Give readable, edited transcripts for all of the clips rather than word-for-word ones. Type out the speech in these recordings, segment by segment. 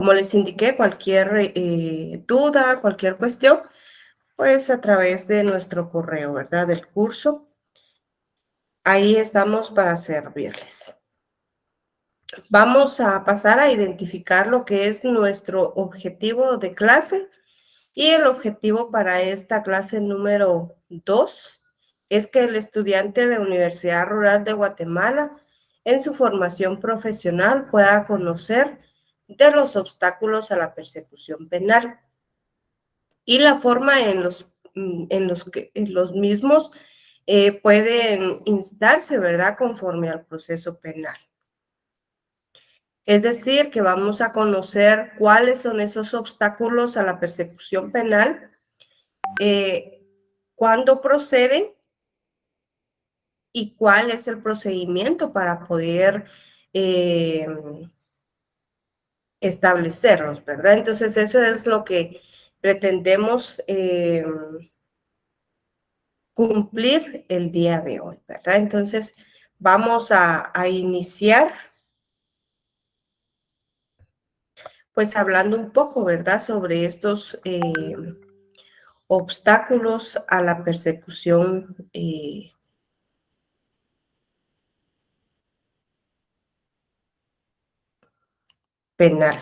Como les indiqué, cualquier duda, cualquier cuestión, pues a través de nuestro correo, ¿verdad? Del curso. Ahí estamos para servirles. Vamos a pasar a identificar lo que es nuestro objetivo de clase. Y el objetivo para esta clase número 2 es que el estudiante de Universidad Rural de Guatemala en su formación profesional pueda conocer de los obstáculos a la persecución penal y la forma en los mismos pueden instarse, ¿verdad?, conforme al proceso penal. Es decir, que vamos a conocer cuáles son esos obstáculos a la persecución penal, cuándo proceden y cuál es el procedimiento para poder establecerlos, ¿verdad? Entonces, eso es lo que pretendemos cumplir el día de hoy, ¿verdad? Entonces, vamos a iniciar, pues, hablando un poco, ¿verdad?, sobre estos obstáculos a la persecución penal.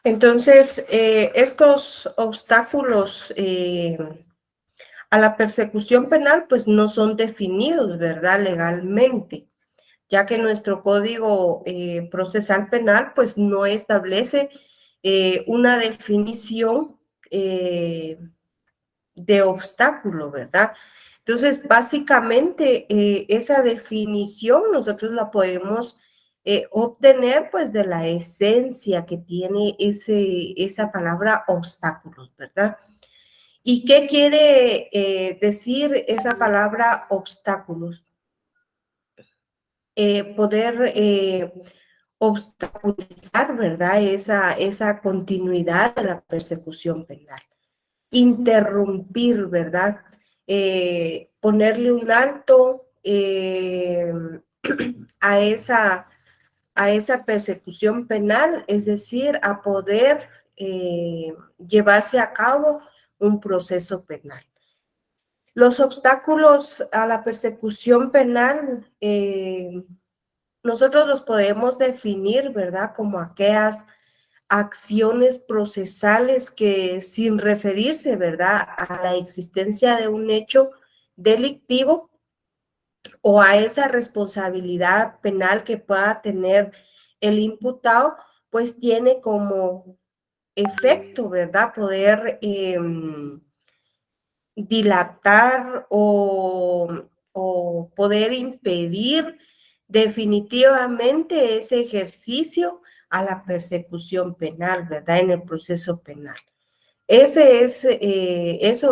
Entonces, estos obstáculos a la persecución penal, pues no son definidos, ¿verdad?, legalmente, ya que nuestro Código Procesal Penal, pues no establece una definición de obstáculo, ¿verdad? Entonces, básicamente, esa definición nosotros la podemos obtener, pues, de la esencia que tiene esa palabra obstáculos, ¿verdad? ¿Y qué quiere decir esa palabra obstáculos? Poder obstaculizar, ¿verdad?, esa continuidad de la persecución penal. Interrumpir, ¿verdad? Ponerle un alto a esa persecución penal, es decir, a poder llevarse a cabo un proceso penal. Los obstáculos a la persecución penal, nosotros los podemos definir, ¿verdad?, como aquellas acciones procesales que, sin referirse, ¿verdad?, a la existencia de un hecho delictivo o a esa responsabilidad penal que pueda tener el imputado, pues tiene como efecto, ¿verdad?, poder dilatar o poder impedir definitivamente ese ejercicio a la persecución penal, ¿verdad?, en el proceso penal. Eso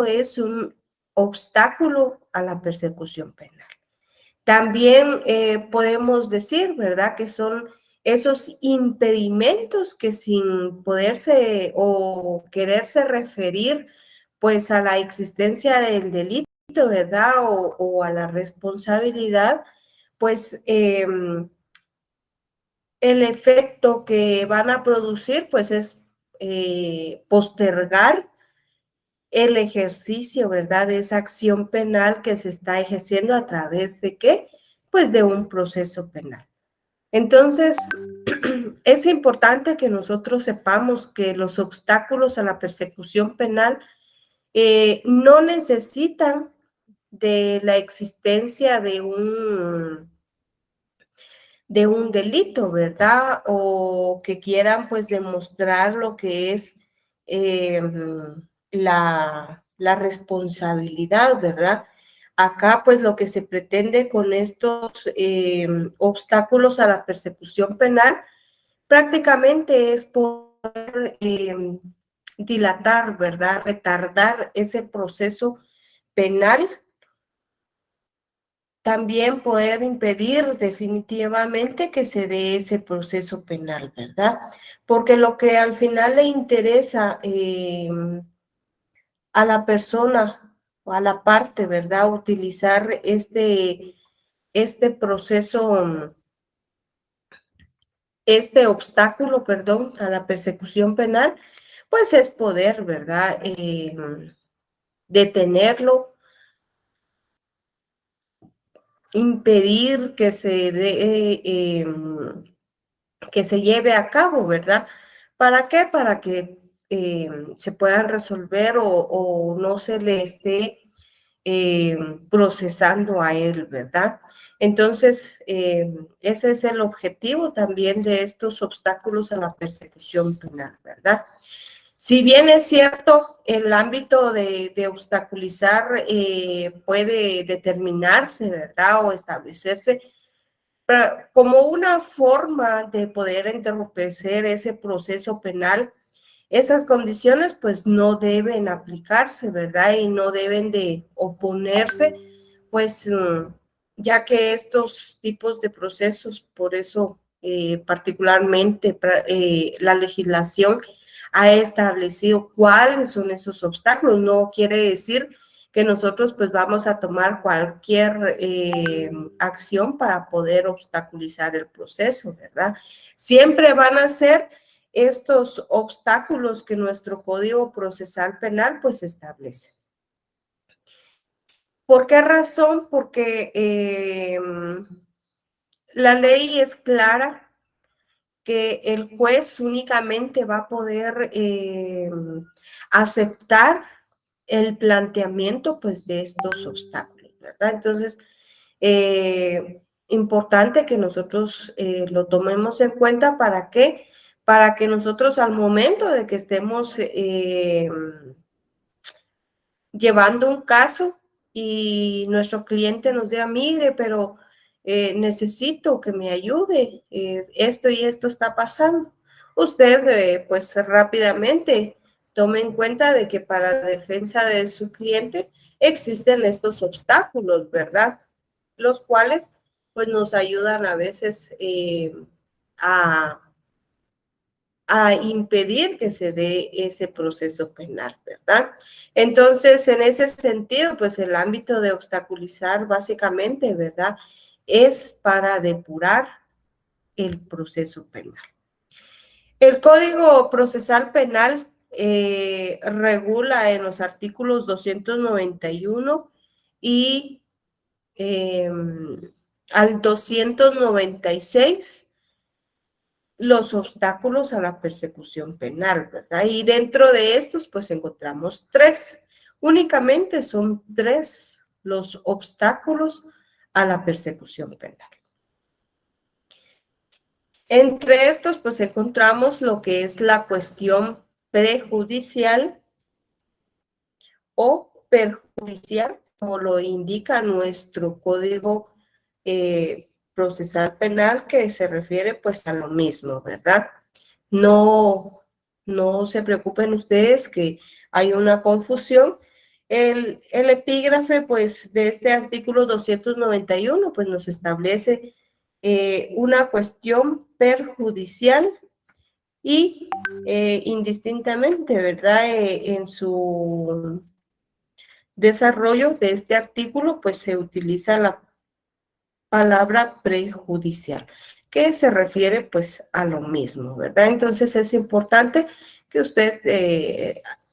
es un obstáculo a la persecución penal. También podemos decir, ¿verdad?, que son esos impedimentos que, sin poderse o quererse referir, pues, a la existencia del delito, ¿verdad?, o a la responsabilidad, pues el efecto que van a producir, pues, es postergar el ejercicio, ¿verdad?, de esa acción penal que se está ejerciendo a través de ¿qué? Pues de un proceso penal. Entonces, es importante que nosotros sepamos que los obstáculos a la persecución penal no necesitan de la existencia de un delito, ¿verdad? O que quieran, pues, demostrar lo que es la responsabilidad, ¿verdad? Acá, pues, lo que se pretende con estos obstáculos a la persecución penal prácticamente es poder dilatar, ¿verdad?, retardar ese proceso penal. También poder impedir definitivamente que se dé ese proceso penal, ¿verdad? Porque lo que al final le interesa a la persona o a la parte, ¿verdad?, utilizar este proceso este obstáculo, perdón, a la persecución penal, pues es poder, ¿verdad? Detenerlo, impedir que se que se lleve a cabo, ¿verdad? ¿Para qué? Para que se puedan resolver o no se le esté procesando a él, ¿verdad? Entonces, ese es el objetivo también de estos obstáculos a la persecución penal, ¿verdad? Si bien es cierto, el ámbito de obstaculizar puede determinarse, ¿verdad? O establecerse como una forma de poder entorpecer ese proceso penal. Esas condiciones pues no deben aplicarse, ¿verdad? Y no deben de oponerse, pues ya que estos tipos de procesos, por eso particularmente la legislación ha establecido cuáles son esos obstáculos. No quiere decir que nosotros pues vamos a tomar cualquier acción para poder obstaculizar el proceso, ¿verdad? Siempre van a ser estos obstáculos que nuestro Código Procesal Penal pues establece. ¿Por qué razón? Porque la ley es clara que el juez únicamente va a poder aceptar el planteamiento pues de estos obstáculos, ¿verdad? Entonces, importante que nosotros lo tomemos en cuenta. ¿Para qué? Para que nosotros al momento de que estemos llevando un caso y nuestro cliente nos diga, mire, pero necesito que me ayude, esto y esto está pasando. Usted, pues rápidamente tome en cuenta de que para la defensa de su cliente existen estos obstáculos, ¿verdad? Los cuales pues nos ayudan a veces a impedir que se dé ese proceso penal, ¿verdad? Entonces, en ese sentido, pues el ámbito de obstaculizar básicamente, ¿verdad? Es para depurar el proceso penal. El Código Procesal Penal regula en los artículos 291 y al 296 los obstáculos a la persecución penal, ¿verdad? Y dentro de estos, pues encontramos tres. Únicamente son tres los obstáculos a la persecución penal. Entre estos, pues encontramos lo que es la cuestión prejudicial o perjudicial, como lo indica nuestro Código Procesal Penal, que se refiere pues a lo mismo, ¿verdad? No, no se preocupen ustedes que hay una confusión. El epígrafe, pues, de este artículo 291, pues, nos establece una cuestión perjudicial y indistintamente, ¿verdad? En su desarrollo de este artículo, pues, se utiliza la palabra prejudicial, que se refiere pues a lo mismo, ¿verdad? Entonces es importante que usted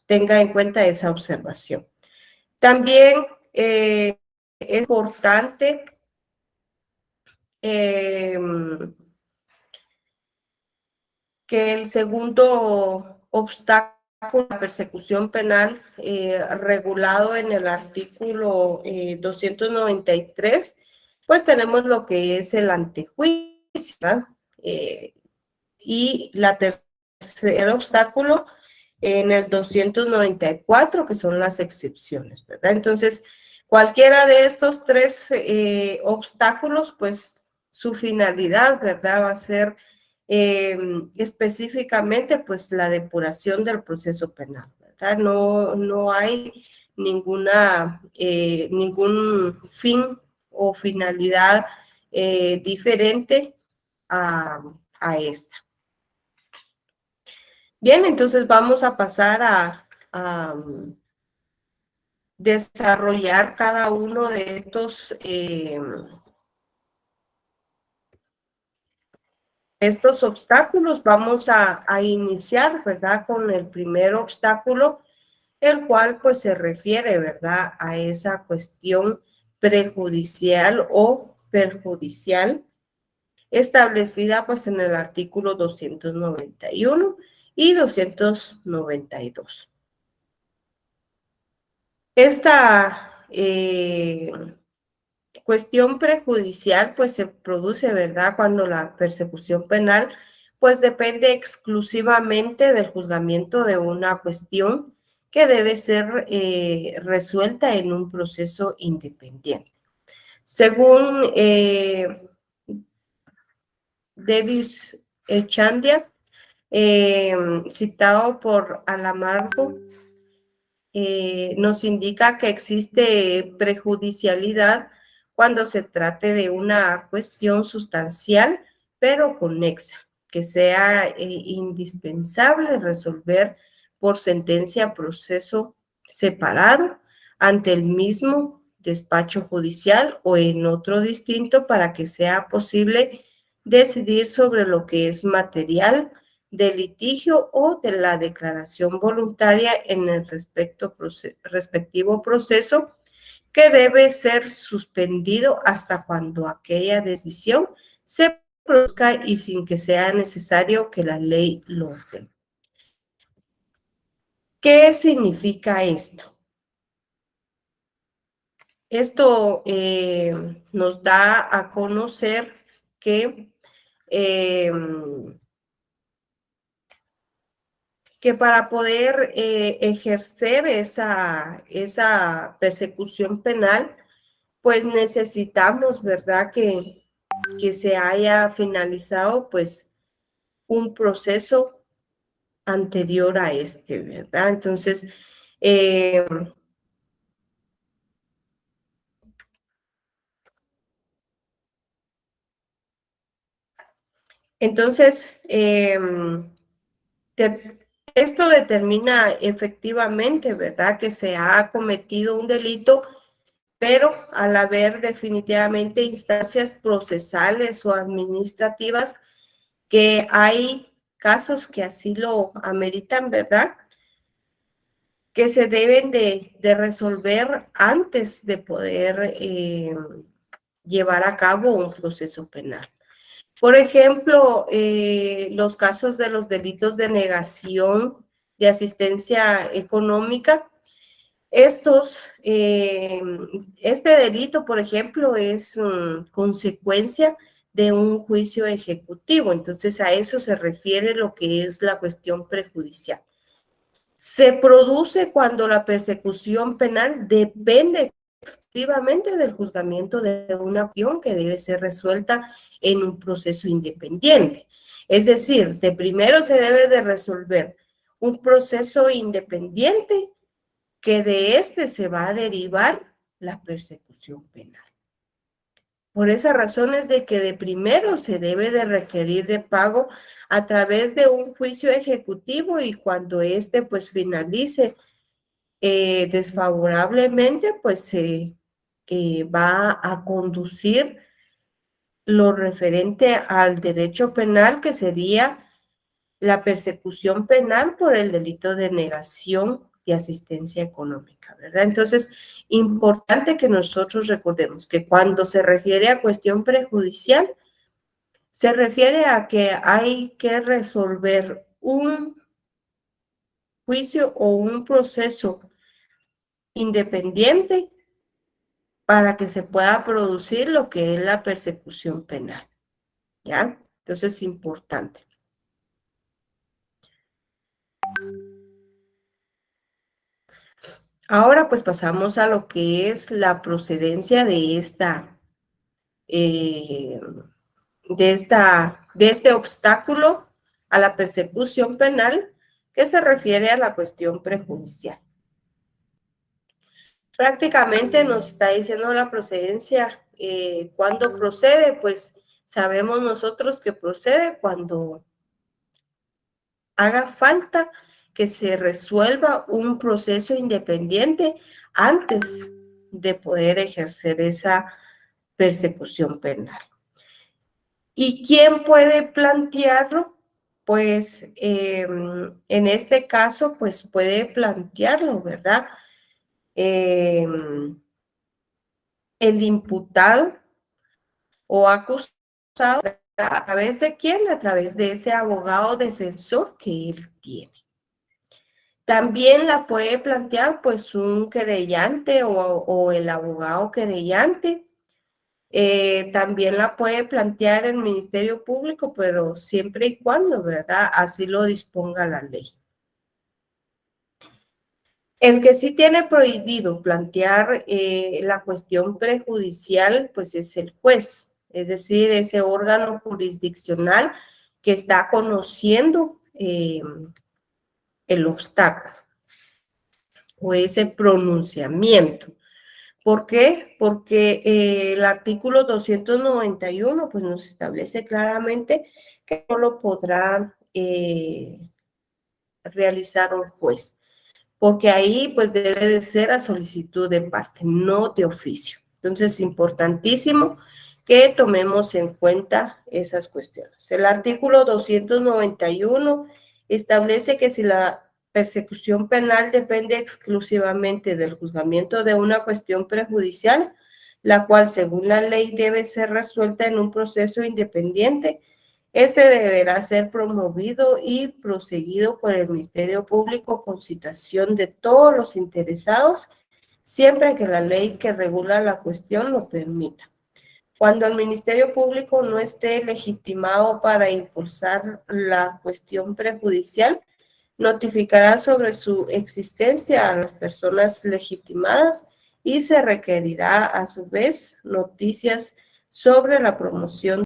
tenga en cuenta esa observación. También es importante que el segundo obstáculo a la persecución penal regulado en el artículo 293, pues tenemos lo que es el antejuicio, ¿verdad? Y la tercer obstáculo en el 294, que son las excepciones, ¿verdad? Entonces, cualquiera de estos tres obstáculos, pues su finalidad, ¿verdad? Va a ser específicamente, pues, la depuración del proceso penal, ¿verdad? No hay ningún fin o finalidad diferente a esta. Bien, entonces vamos a pasar a desarrollar cada uno de estos estos obstáculos. Vamos a iniciar, ¿verdad? Con el primer obstáculo, el cual pues se refiere, ¿verdad? A esa cuestión prejudicial o perjudicial establecida pues en el artículo 291 y 292. Esta cuestión prejudicial pues se produce, ¿verdad? Cuando la persecución penal pues depende exclusivamente del juzgamiento de una cuestión que debe ser resuelta en un proceso independiente. Según Davis Echandia, citado por Alamargo, nos indica que existe prejudicialidad cuando se trate de una cuestión sustancial, pero conexa, que sea indispensable resolver por sentencia proceso separado ante el mismo despacho judicial o en otro distinto para que sea posible decidir sobre lo que es material de litigio o de la declaración voluntaria en el respectivo proceso, que debe ser suspendido hasta cuando aquella decisión se produzca y sin que sea necesario que la ley lo ordene. ¿Qué significa esto? Esto nos da a conocer que para poder ejercer esa persecución penal, pues necesitamos, ¿verdad?, que se haya finalizado, pues, un proceso anterior a este, ¿verdad? Entonces, esto determina efectivamente, ¿verdad?, que se ha cometido un delito, pero al haber definitivamente instancias procesales o administrativas, que hay casos que así lo ameritan, ¿verdad?, que se deben de resolver antes de poder llevar a cabo un proceso penal. Por ejemplo, los casos de los delitos de negación de asistencia económica. Este delito, por ejemplo, es consecuencia de un juicio ejecutivo. Entonces, a eso se refiere lo que es la cuestión prejudicial. Se produce cuando la persecución penal depende exclusivamente del juzgamiento de una acción que debe ser resuelta en un proceso independiente. Es decir, de primero se debe de resolver un proceso independiente, que de este se va a derivar la persecución penal. Por esa razón es de que de primero se debe de requerir de pago a través de un juicio ejecutivo, y cuando este pues finalice desfavorablemente, pues se va a conducir lo referente al derecho penal, que sería la persecución penal por el delito de negación de asistencia económica, ¿verdad? Entonces, importante que nosotros recordemos que cuando se refiere a cuestión prejudicial, se refiere a que hay que resolver un juicio o un proceso independiente para que se pueda producir lo que es la persecución penal, ¿ya? Entonces, es importante. Ahora pues pasamos a lo que es la procedencia de este obstáculo a la persecución penal, que se refiere a la cuestión prejudicial. Prácticamente nos está diciendo la procedencia. ¿Cuándo procede? Pues sabemos nosotros que procede cuando haga falta que se resuelva un proceso independiente antes de poder ejercer esa persecución penal. ¿Y quién puede plantearlo? Pues en este caso, pues puede plantearlo, ¿verdad? El imputado o acusado, ¿a través de quién? A través de ese abogado defensor que él tiene. También la puede plantear pues un querellante o el abogado querellante. También la puede plantear el Ministerio Público, pero siempre y cuando, ¿verdad? Así lo disponga la ley. El que sí tiene prohibido plantear la cuestión prejudicial, pues es el juez, es decir, ese órgano jurisdiccional que está conociendo el obstáculo o ese pronunciamiento. ¿Por qué? Porque el artículo 291 pues, nos establece claramente que no lo podrá realizar un juez, porque ahí pues debe de ser a solicitud de parte, no de oficio. Entonces, importantísimo que tomemos en cuenta esas cuestiones. El artículo 291 establece que si la persecución penal depende exclusivamente del juzgamiento de una cuestión prejudicial, la cual según la ley debe ser resuelta en un proceso independiente, este deberá ser promovido y proseguido por el Ministerio Público con citación de todos los interesados, siempre que la ley que regula la cuestión lo permita. Cuando el Ministerio Público no esté legitimado para impulsar la cuestión prejudicial, notificará sobre su existencia a las personas legitimadas y se requerirá a su vez noticias sobre la promoción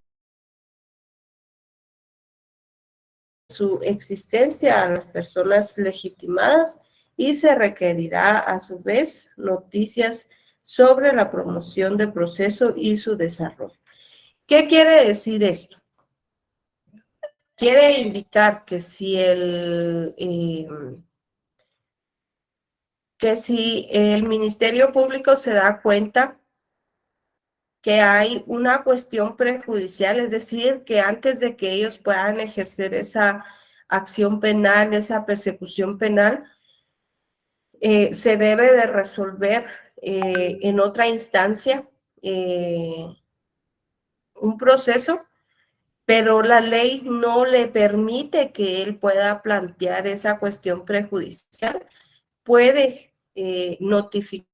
su existencia a las personas legitimadas y se requerirá a su vez noticias sobre la promoción del proceso y su desarrollo. ¿Qué quiere decir esto? Quiere indicar que si el Ministerio Público se da cuenta que hay una cuestión prejudicial, es decir, que antes de que ellos puedan ejercer esa acción penal, esa persecución penal, se debe de resolver en otra instancia un proceso, pero la ley no le permite que él pueda plantear esa cuestión prejudicial. Puede notificar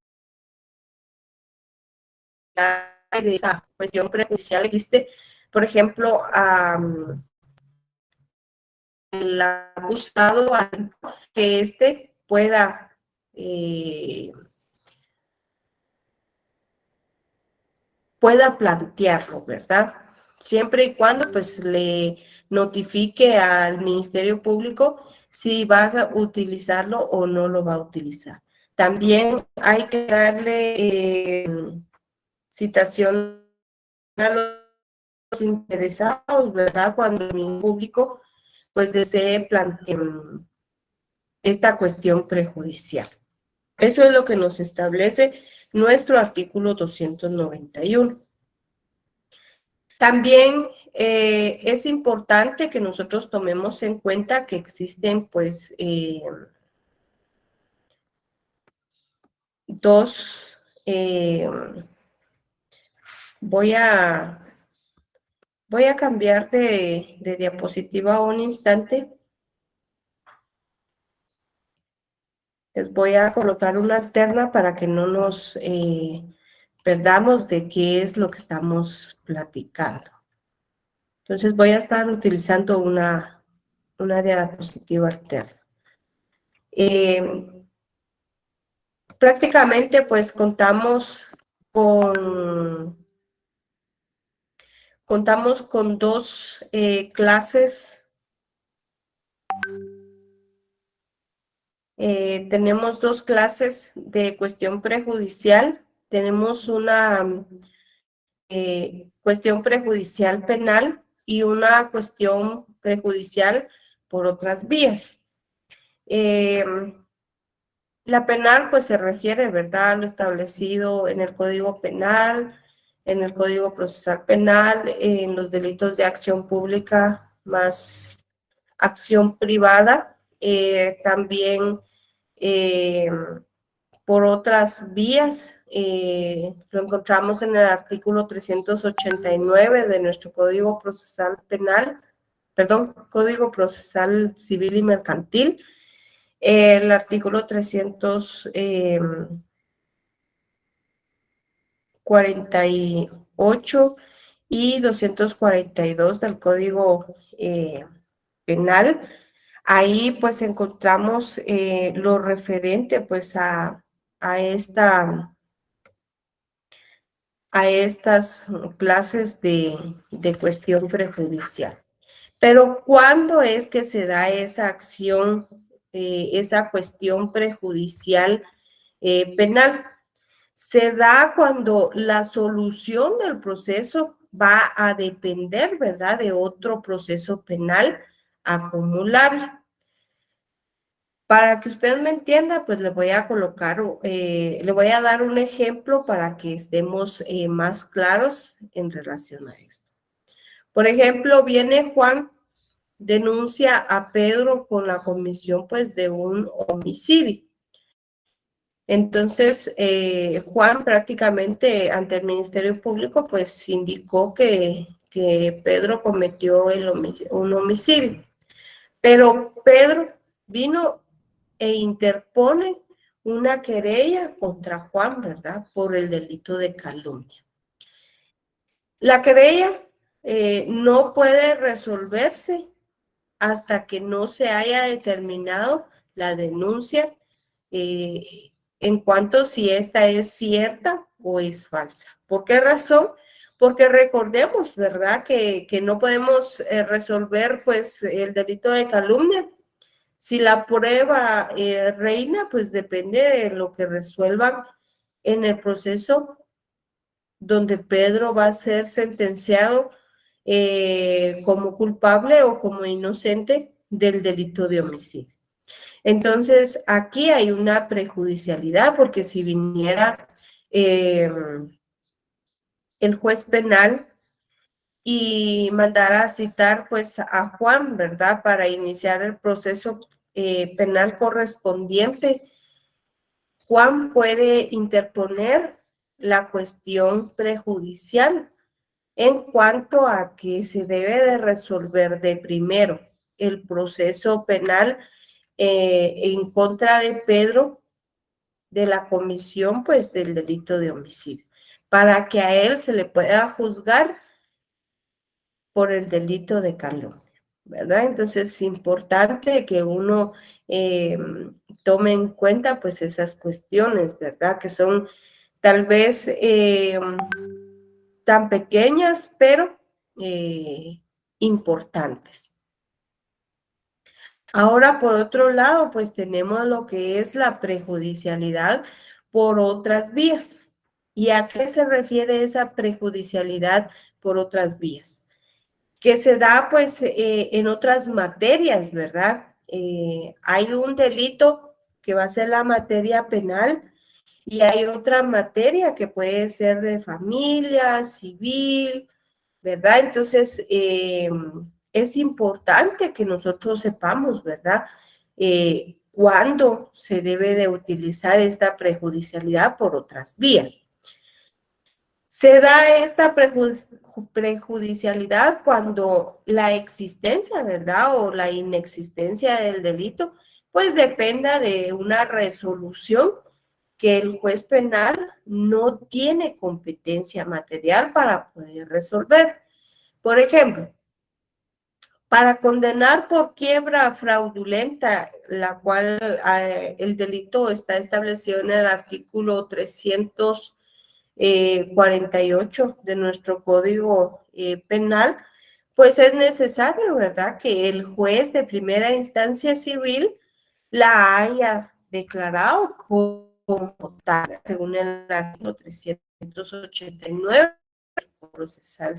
de esa cuestión prejudicial. Existe, por ejemplo, el acusado que éste pueda plantearlo, ¿verdad? Siempre y cuando pues le notifique al Ministerio Público si vas a utilizarlo o no lo va a utilizar. También hay que darle citación a los interesados, ¿verdad? Cuando el Ministerio Público pues desee plantear esta cuestión prejudicial. Eso es lo que nos establece nuestro artículo 291. También es importante que nosotros tomemos en cuenta que existen, pues, dos, voy a cambiar de diapositiva un instante. Les voy a colocar una alterna para que no nos perdamos de qué es lo que estamos platicando. Entonces voy a estar utilizando una diapositiva alterna. Prácticamente pues contamos con dos clases. Tenemos dos clases de cuestión prejudicial. Tenemos una cuestión prejudicial penal y una cuestión prejudicial por otras vías. La penal pues se refiere, ¿verdad?, a lo establecido en el Código Penal, en el Código Procesal Penal, en los delitos de acción pública más acción privada, también por otras vías. Lo encontramos en el artículo 389 de nuestro Código Procesal Penal, perdón, Código Procesal Civil y Mercantil, el artículo 348 y 242 del Código Penal. Ahí pues encontramos lo referente pues a estas clases de cuestión prejudicial. Pero ¿cuándo es que se da esa acción, esa cuestión prejudicial penal? Se da cuando la solución del proceso va a depender, ¿verdad?, de otro proceso penal acumulable. Para que usted me entienda, pues le voy a colocar, le voy a dar un ejemplo para que estemos más claros en relación a esto. Por ejemplo, viene Juan, denuncia a Pedro con la comisión pues de un homicidio. Entonces, Juan prácticamente ante el Ministerio Público pues indicó que Pedro cometió un homicidio. Pero Pedro vino e interpone una querella contra Juan, ¿verdad?, por el delito de calumnia. La querella no puede resolverse hasta que no se haya determinado la denuncia en cuanto si esta es cierta o es falsa. ¿Por qué razón? Porque recordemos, ¿verdad?, que no podemos resolver pues el delito de calumnia. Si la prueba reina, pues depende de lo que resuelvan en el proceso donde Pedro va a ser sentenciado como culpable o como inocente del delito de homicidio. Entonces, aquí hay una prejudicialidad, porque si viniera el juez penal y mandara a citar pues a Juan, ¿verdad?, para iniciar el proceso penal correspondiente, Juan puede interponer la cuestión prejudicial en cuanto a que se debe de resolver de primero el proceso penal en contra de Pedro de la comisión pues del delito de homicidio, para que a él se le pueda juzgar por el delito de calumnia, ¿verdad? Entonces es importante que uno tome en cuenta pues esas cuestiones, ¿verdad?, que son tal vez tan pequeñas, pero importantes. Ahora, por otro lado, pues tenemos lo que es la prejudicialidad por otras vías. ¿Y a qué se refiere esa prejudicialidad por otras vías? Que se da pues en otras materias, ¿verdad? Hay un delito que va a ser la materia penal y hay otra materia que puede ser de familia, civil, ¿verdad? Entonces, es importante que nosotros sepamos, ¿verdad?, cuándo se debe de utilizar esta prejudicialidad por otras vías. Se da esta prejudicialidad cuando la existencia, ¿verdad?, o la inexistencia del delito, pues dependa de una resolución que el juez penal no tiene competencia material para poder resolver. Por ejemplo, para condenar por quiebra fraudulenta, la cual el delito está establecido en el artículo 348 de nuestro Código Penal, pues es necesario, ¿verdad?, que el juez de primera instancia civil la haya declarado como tal, según el artículo 389 procesal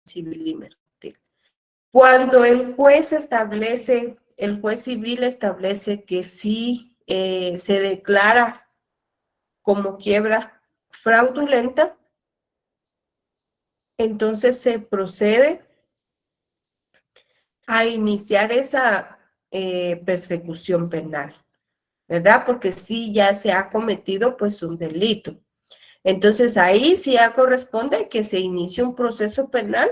civil y mercantil. Cuando el juez civil establece que sí se declara como quiebra fraudulenta, entonces se procede a iniciar esa persecución penal, ¿verdad? Porque sí ya se ha cometido pues un delito. Entonces ahí sí ya corresponde que se inicie un proceso penal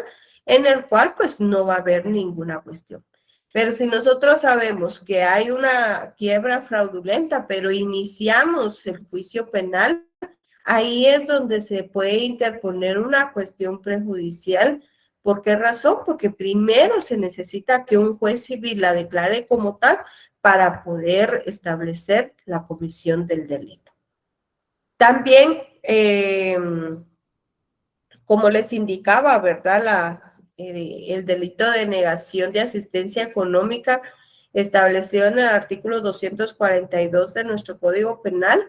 en el cual pues no va a haber ninguna cuestión. Pero si nosotros sabemos que hay una quiebra fraudulenta, pero iniciamos el juicio penal, ahí es donde se puede interponer una cuestión prejudicial. ¿Por qué razón? Porque primero se necesita que un juez civil la declare como tal para poder establecer la comisión del delito. También, como les indicaba, ¿verdad? El delito de negación de asistencia económica establecido en el artículo 242 de nuestro Código Penal,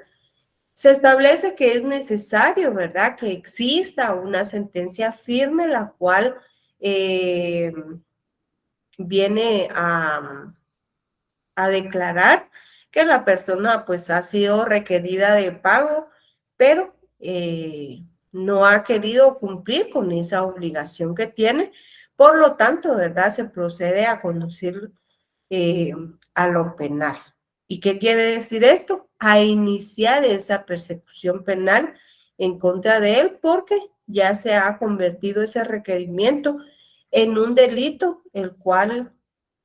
se establece que es necesario, ¿verdad?, que exista una sentencia firme, la cual viene a declarar que la persona pues ha sido requerida de pago, pero no ha querido cumplir con esa obligación que tiene. Por lo tanto, ¿verdad? Se procede a conducir a lo penal. ¿Y qué quiere decir esto? A iniciar esa persecución penal en contra de él porque ya se ha convertido ese requerimiento en un delito, el cual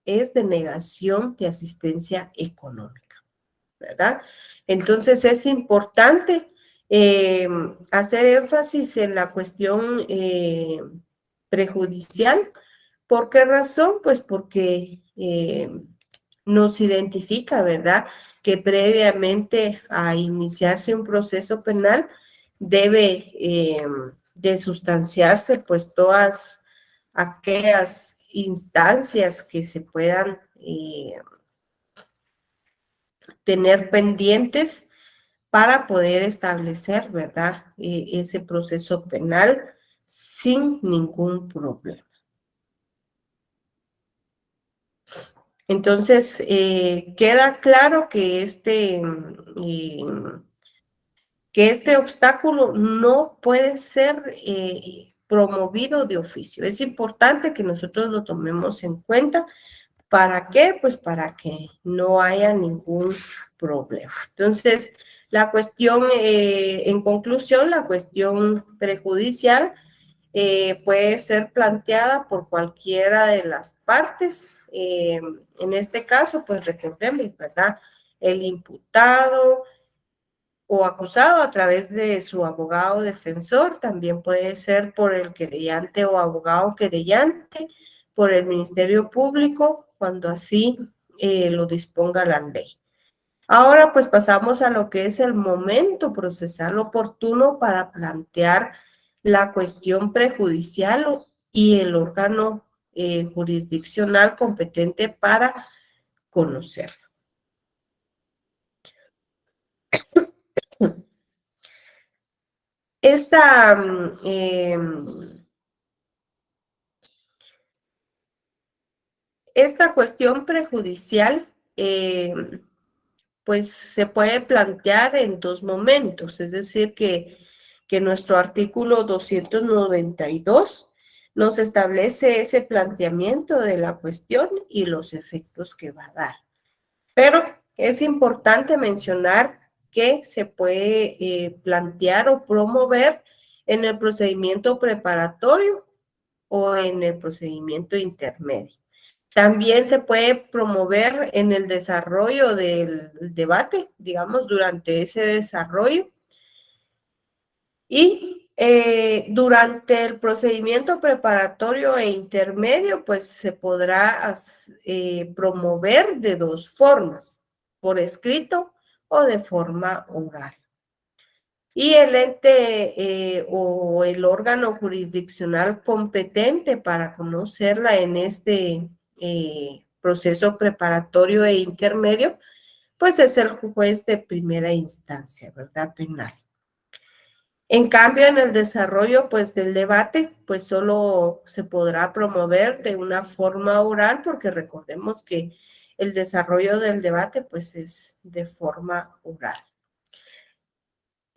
es de negación de asistencia económica, ¿verdad? Entonces es importante hacer énfasis en la cuestión prejudicial. ¿Por qué razón? Pues porque nos identifica, ¿verdad?, que previamente a iniciarse un proceso penal debe de sustanciarse pues todas aquellas instancias que se puedan tener pendientes para poder establecer, ¿verdad?, ese proceso penal sin ningún problema. Entonces, queda claro que este obstáculo no puede ser promovido de oficio. Es importante que nosotros lo tomemos en cuenta. ¿Para qué? Pues para que no haya ningún problema. Entonces, la cuestión, en conclusión, la cuestión prejudicial puede ser planteada por cualquiera de las partes. En este caso, pues recordemos, ¿verdad? El imputado o acusado a través de su abogado defensor, también puede ser por el querellante o abogado querellante, por el Ministerio Público, cuando así lo disponga la ley. Ahora pues pasamos a lo que es el momento procesal oportuno para plantear la cuestión prejudicial y el órgano jurisdiccional competente para conocerlo. Esta cuestión prejudicial pues se puede plantear en dos momentos, es decir, que nuestro artículo 292 nos establece ese planteamiento de la cuestión y los efectos que va a dar. Pero es importante mencionar que se puede plantear o promover en el procedimiento preparatorio o en el procedimiento intermedio. También se puede promover en el desarrollo del debate, digamos, durante ese desarrollo. Y durante el procedimiento preparatorio e intermedio, pues se podrá promover de dos formas, por escrito o de forma oral. Y el ente o el órgano jurisdiccional competente para conocerla en este proceso preparatorio e intermedio, pues es el juez de primera instancia, ¿verdad? Penal. En cambio, en el desarrollo, pues, del debate, pues, solo se podrá promover de una forma oral, porque recordemos que el desarrollo del debate, pues, es de forma oral.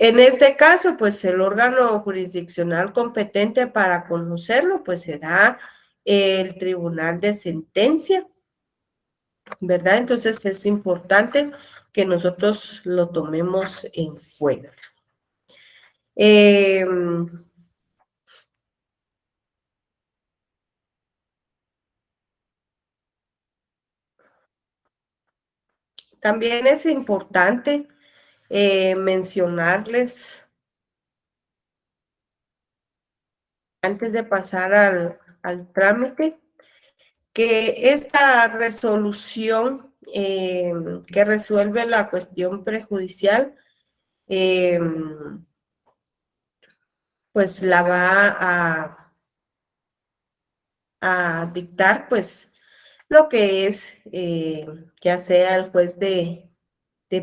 En este caso, pues el órgano jurisdiccional competente para conocerlo, pues será el Tribunal de Sentencia, ¿verdad? Entonces es importante que nosotros lo tomemos en cuenta. También es importante mencionarles, antes de pasar al trámite, que esta resolución que resuelve la cuestión prejudicial, pues la va a dictar, pues, lo que es, ya sea el juez de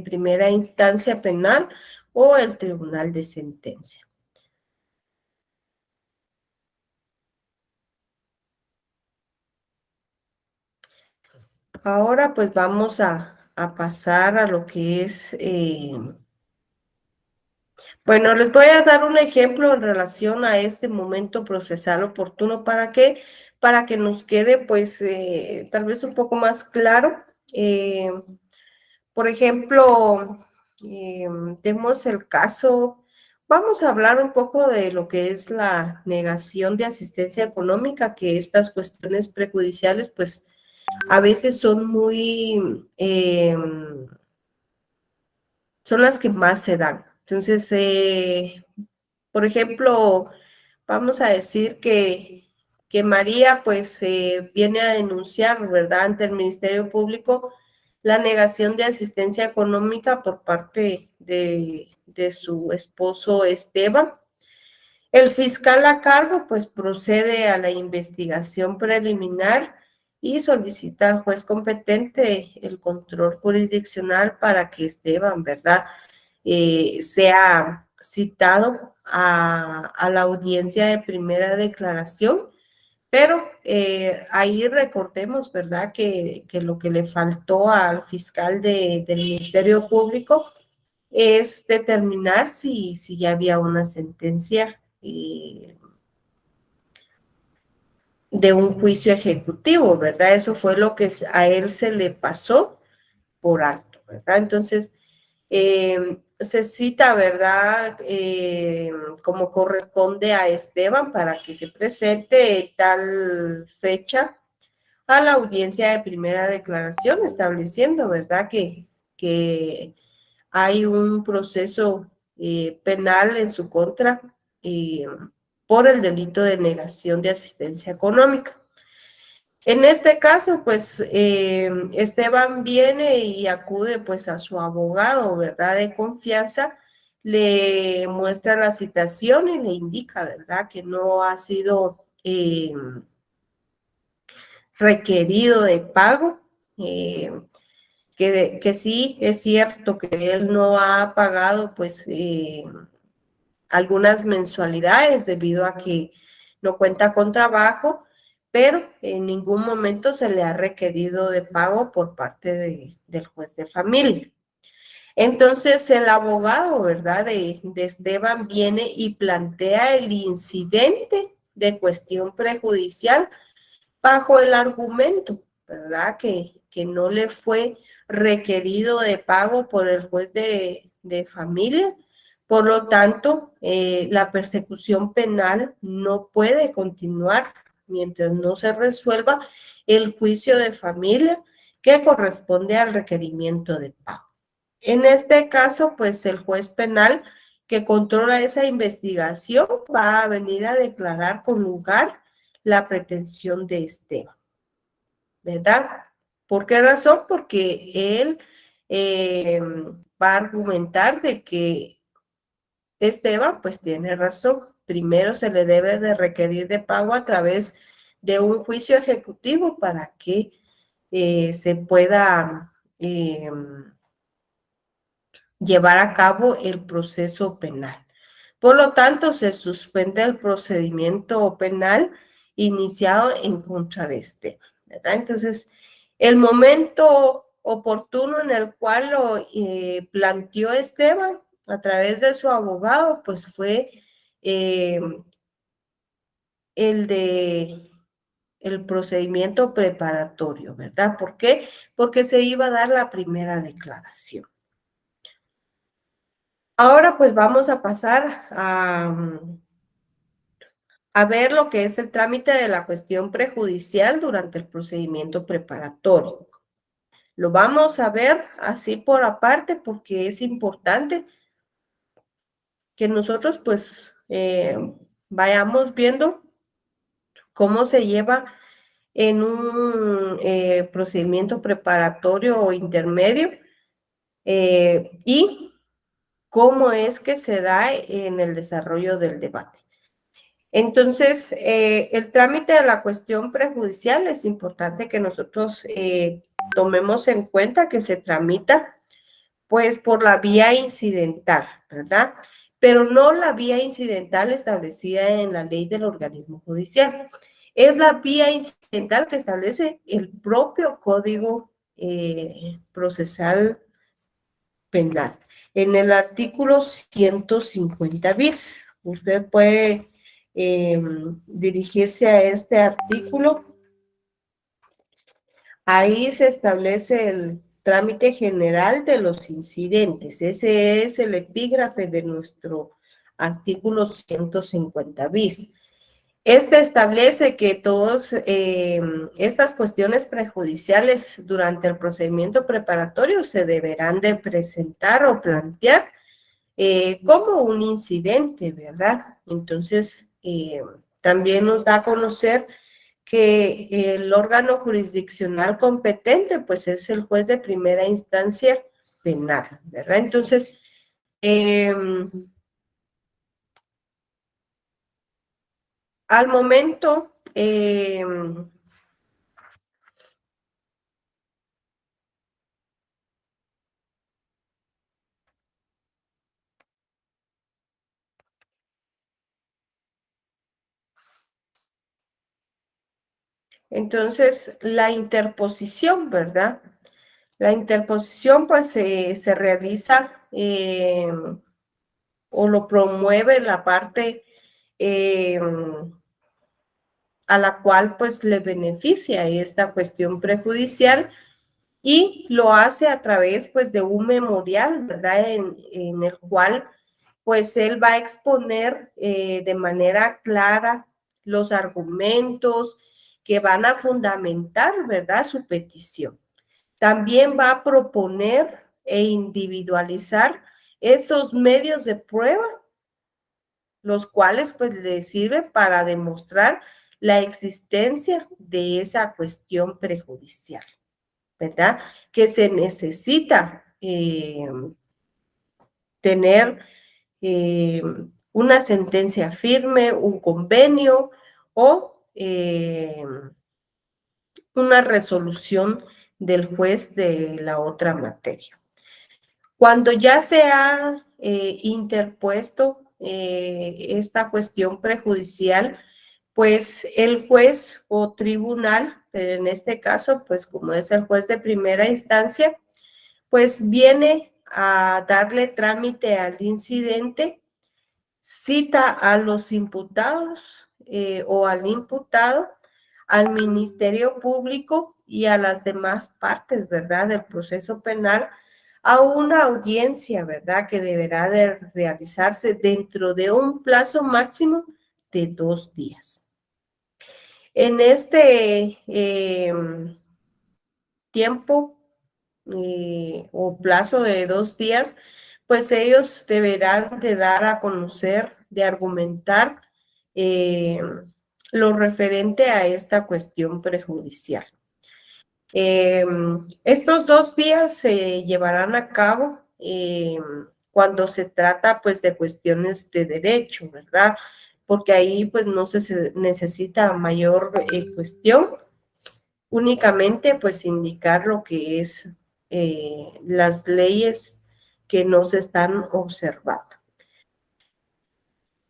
primera instancia penal o el tribunal de sentencia. Ahora pues vamos a pasar a lo que es, bueno, les voy a dar un ejemplo en relación a este momento procesal oportuno. ¿Para qué? Para que nos quede pues tal vez un poco más claro. Por ejemplo, tenemos el caso, vamos a hablar un poco de lo que es la negación de asistencia económica, que estas cuestiones prejudiciales pues a veces son muy, son las que más se dan. Entonces, por ejemplo, vamos a decir que María pues viene a denunciar, ¿verdad?, ante el Ministerio Público la negación de asistencia económica por parte de su esposo Esteban. El fiscal a cargo pues procede a la investigación preliminar y solicita al juez competente el control jurisdiccional para que Esteban, ¿verdad?, sea citado a la audiencia de primera declaración, pero ahí recordemos, ¿verdad?, que lo que le faltó al fiscal del Ministerio Público es determinar si ya había una sentencia de un juicio ejecutivo, ¿verdad? Eso fue lo que a él se le pasó por alto, ¿verdad? Entonces, se cita, ¿verdad?, como corresponde a Esteban para que se presente tal fecha a la audiencia de primera declaración, estableciendo, ¿verdad?, que hay un proceso penal en su contra por el delito de negación de asistencia económica. En este caso, pues, Esteban viene y acude, pues, a su abogado, ¿verdad?, de confianza, le muestra la citación y le indica, ¿verdad?, que no ha sido requerido de pago, que sí es cierto que él no ha pagado, pues, algunas mensualidades debido a que no cuenta con trabajo, pero en ningún momento se le ha requerido de pago por parte del juez de familia. Entonces el abogado, ¿verdad?, de Esteban viene y plantea el incidente de cuestión prejudicial bajo el argumento, ¿verdad?, que no le fue requerido de pago por el juez de familia. Por lo tanto, la persecución penal no puede continuar mientras no se resuelva el juicio de familia que corresponde al requerimiento de pago. En este caso, pues el juez penal que controla esa investigación va a venir a declarar con lugar la pretensión de Esteban, ¿verdad? ¿Por qué razón? Porque él va a argumentar de que Esteban pues tiene razón. Primero se le debe de requerir de pago a través de un juicio ejecutivo para que se pueda llevar a cabo el proceso penal. Por lo tanto, se suspende el procedimiento penal iniciado en contra de Esteban, ¿verdad? Entonces, el momento oportuno en el cual lo planteó Esteban a través de su abogado, pues fue el de el procedimiento preparatorio, ¿verdad? ¿Por qué? Porque se iba a dar la primera declaración. Ahora pues vamos a pasar a ver lo que es el trámite de la cuestión prejudicial durante el procedimiento preparatorio. Lo vamos a ver así por aparte porque es importante que nosotros pues vayamos viendo cómo se lleva en un procedimiento preparatorio o intermedio y cómo es que se da en el desarrollo del debate. Entonces, el trámite de la cuestión prejudicial es importante que nosotros tomemos en cuenta que se tramita pues por la vía incidental, ¿verdad? Pero no la vía incidental establecida en la ley del organismo judicial. Es la vía incidental que establece el propio Código Procesal Penal. En el artículo 150 bis, usted puede dirigirse a este artículo. Ahí se establece el trámite general de los incidentes. Ese es el epígrafe de nuestro artículo 150 bis. Este establece que todas estas cuestiones prejudiciales durante el procedimiento preparatorio se deberán de presentar o plantear como un incidente, ¿verdad? Entonces, también nos da a conocer que el órgano jurisdiccional competente, pues es el juez de primera instancia penal, ¿verdad? Entonces, al momento, entonces, la interposición, ¿verdad? La interposición, pues, se realiza o lo promueve la parte a la cual, pues, le beneficia esta cuestión prejudicial y lo hace a través, pues, de un memorial, ¿verdad? En el cual, pues, él va a exponer de manera clara los argumentos que van a fundamentar, ¿verdad?, su petición. También va a proponer e individualizar esos medios de prueba, los cuales pues le sirven para demostrar la existencia de esa cuestión prejudicial, ¿verdad? Que se necesita tener una sentencia firme, un convenio o una resolución del juez de la otra materia. Cuando ya se ha interpuesto esta cuestión prejudicial, pues el juez o tribunal, pero en este caso, pues como es el juez de primera instancia, pues viene a darle trámite al incidente, cita a los imputados o al imputado, al Ministerio Público y a las demás partes, ¿verdad?, del proceso penal, a una audiencia, ¿verdad?, que deberá de realizarse dentro de un plazo máximo de 2 días. En este tiempo o plazo de 2 días, pues ellos deberán de dar a conocer, de argumentar lo referente a esta cuestión prejudicial. Estos 2 días se llevarán a cabo cuando se trata pues de cuestiones de derecho, ¿verdad? Porque ahí pues no se necesita mayor cuestión, únicamente pues indicar lo que es las leyes que no se están observando.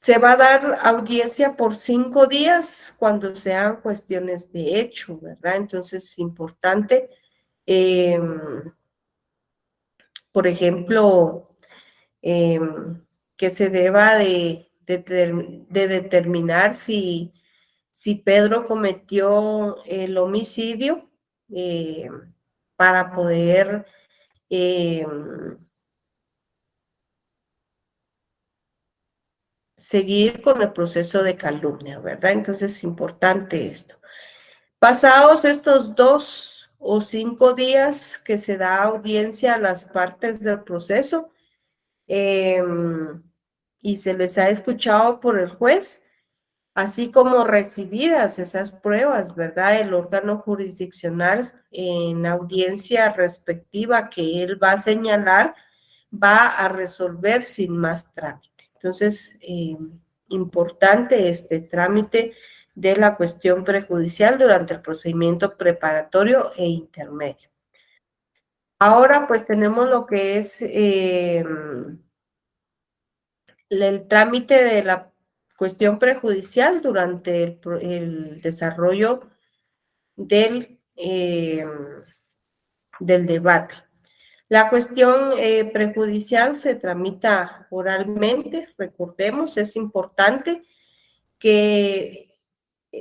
Se va a dar audiencia por 5 días cuando sean cuestiones de hecho, ¿verdad? Entonces es importante, por ejemplo, que se deba de determinar si Pedro cometió el homicidio para poder seguir con el proceso de calumnia, ¿verdad? Entonces es importante esto. Pasados estos 2 o 5 días que se da audiencia a las partes del proceso y se les ha escuchado por el juez, así como recibidas esas pruebas, ¿verdad? El órgano jurisdiccional en audiencia respectiva que él va a señalar va a resolver sin más trámite. Entonces, importante este trámite de la cuestión prejudicial durante el procedimiento preparatorio e intermedio. Ahora, pues tenemos lo que es el trámite de la cuestión prejudicial durante el desarrollo del debate. La cuestión prejudicial se tramita oralmente, recordemos, es importante que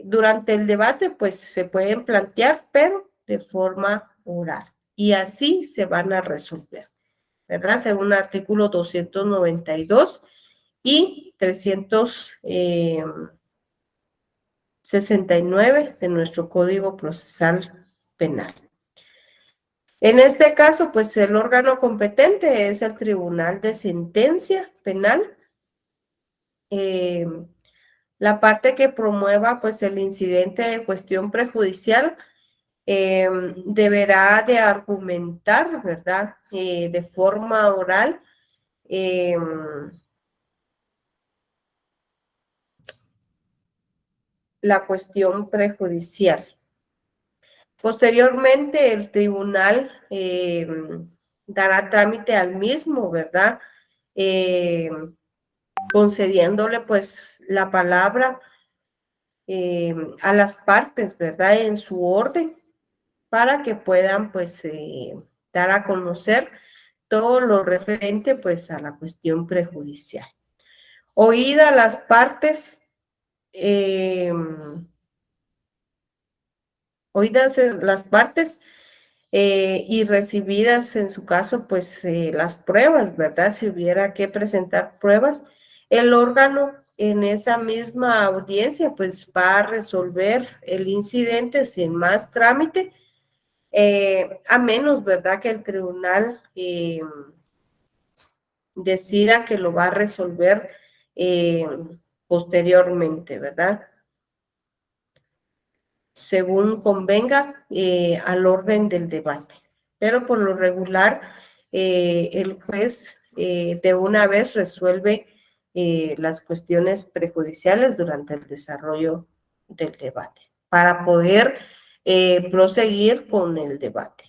durante el debate pues se pueden plantear, pero de forma oral, y así se van a resolver, ¿verdad? Según el artículo 292 y 369 de nuestro Código Procesal Penal. En este caso, pues el órgano competente es el Tribunal de Sentencia Penal. La parte que promueva pues el incidente de cuestión prejudicial deberá de argumentar, ¿verdad? De forma oral la cuestión prejudicial. Posteriormente, el tribunal dará trámite al mismo, ¿verdad? Concediéndole pues la palabra a las partes, ¿verdad? En su orden, para que puedan pues dar a conocer todo lo referente pues a la cuestión prejudicial. Oídas las partes, y recibidas en su caso pues las pruebas, ¿verdad? Si hubiera que presentar pruebas, el órgano en esa misma audiencia pues va a resolver el incidente sin más trámite, a menos, ¿verdad?, que el tribunal decida que lo va a resolver posteriormente, ¿verdad? Según convenga al orden del debate. Pero por lo regular, el juez de una vez resuelve las cuestiones prejudiciales durante el desarrollo del debate, para poder proseguir con el debate.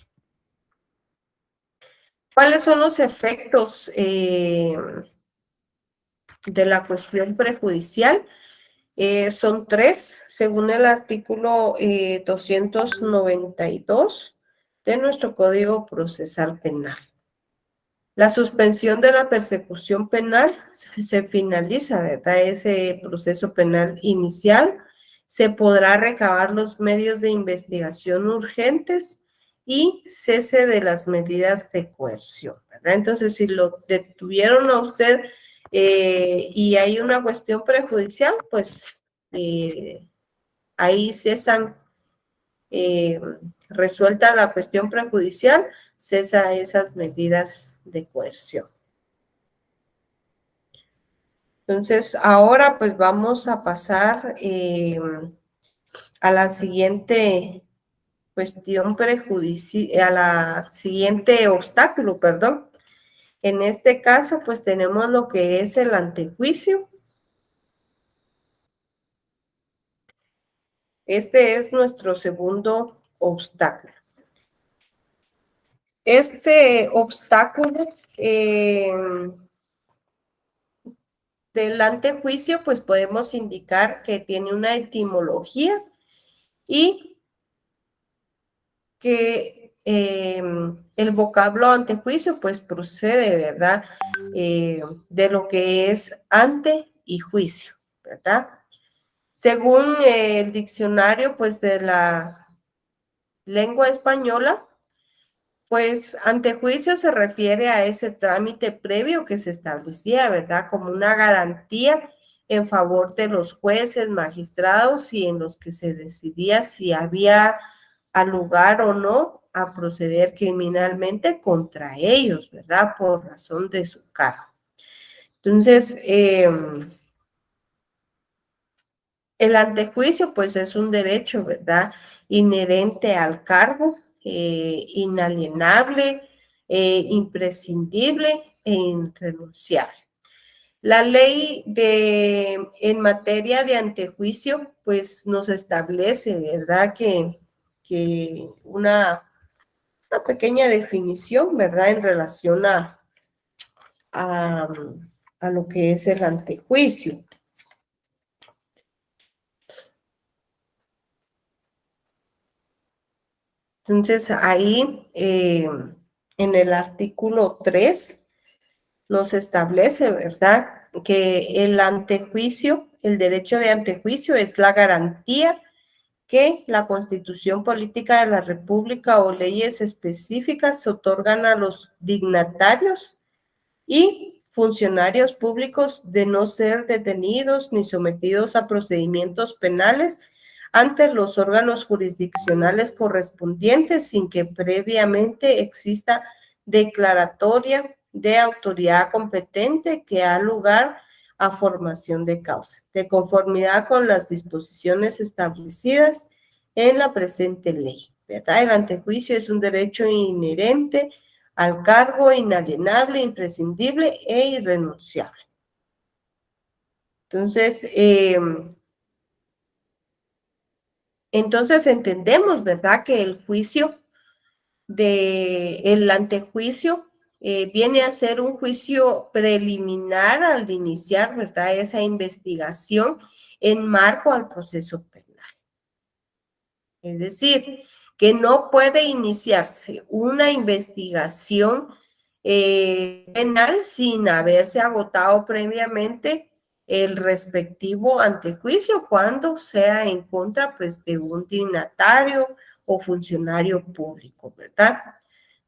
¿Cuáles son los efectos de la cuestión prejudicial? Son 3, según el artículo 292 de nuestro Código Procesal Penal. La suspensión de la persecución penal se finaliza, ¿verdad? Ese proceso penal inicial. Se podrá recabar los medios de investigación urgentes y cese de las medidas de coerción, ¿verdad? Entonces, si lo detuvieron a usted y hay una cuestión prejudicial, pues ahí cesan, resuelta la cuestión prejudicial, cesa esas medidas de coerción. Entonces, ahora pues vamos a pasar a la siguiente cuestión prejudicial, a la siguiente obstáculo, perdón. En este caso, pues tenemos lo que es el antejuicio. Este es nuestro segundo obstáculo. Este obstáculo del antejuicio, pues podemos indicar que tiene una etimología y que el vocablo antejuicio pues procede, ¿verdad? De lo que es ante y juicio, ¿verdad? Según el diccionario pues de la lengua española, pues antejuicio se refiere a ese trámite previo que se establecía, ¿verdad? Como una garantía en favor de los jueces, magistrados y en los que se decidía si había lugar o no a proceder criminalmente contra ellos, ¿verdad? Por razón de su cargo. Entonces, el antejuicio, pues es un derecho, ¿verdad? Inherente al cargo, inalienable, imprescindible e irrenunciable. La ley en materia de antejuicio, pues nos establece, ¿verdad? Que una pequeña definición, ¿verdad? En relación a, a lo que es el antejuicio. Entonces, ahí en el artículo 3 nos establece, ¿verdad?, que el antejuicio, el derecho de antejuicio es la garantía que la Constitución Política de la República o leyes específicas se otorgan a los dignatarios y funcionarios públicos de no ser detenidos ni sometidos a procedimientos penales ante los órganos jurisdiccionales correspondientes sin que previamente exista declaratoria de autoridad competente que da lugar a formación de causa, de conformidad con las disposiciones establecidas en la presente ley, ¿verdad? El antejuicio es un derecho inherente al cargo, inalienable, imprescindible e irrenunciable. Entonces entendemos, ¿verdad?, que el juicio el antejuicio viene a ser un juicio preliminar al iniciar, ¿verdad?, esa investigación en marco al proceso penal. Es decir, que no puede iniciarse una investigación penal sin haberse agotado previamente el respectivo antejuicio cuando sea en contra, pues, de un dignatario o funcionario público, ¿verdad?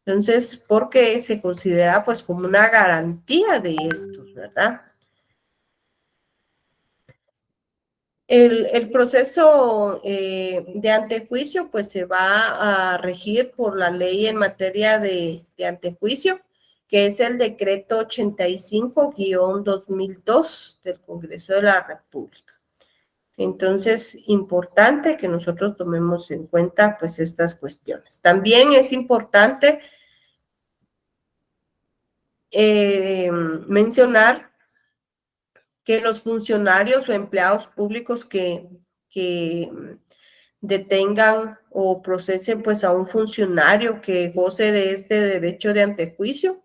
Entonces, porque se considera, pues, como una garantía de estos, ¿verdad? El proceso de antejuicio pues se va a regir por la ley en materia de antejuicio, que es el decreto 85-2002 del Congreso de la República. Entonces, importante que nosotros tomemos en cuenta pues estas cuestiones. También es importante mencionar que los funcionarios o empleados públicos que detengan o procesen pues a un funcionario que goce de este derecho de antejuicio,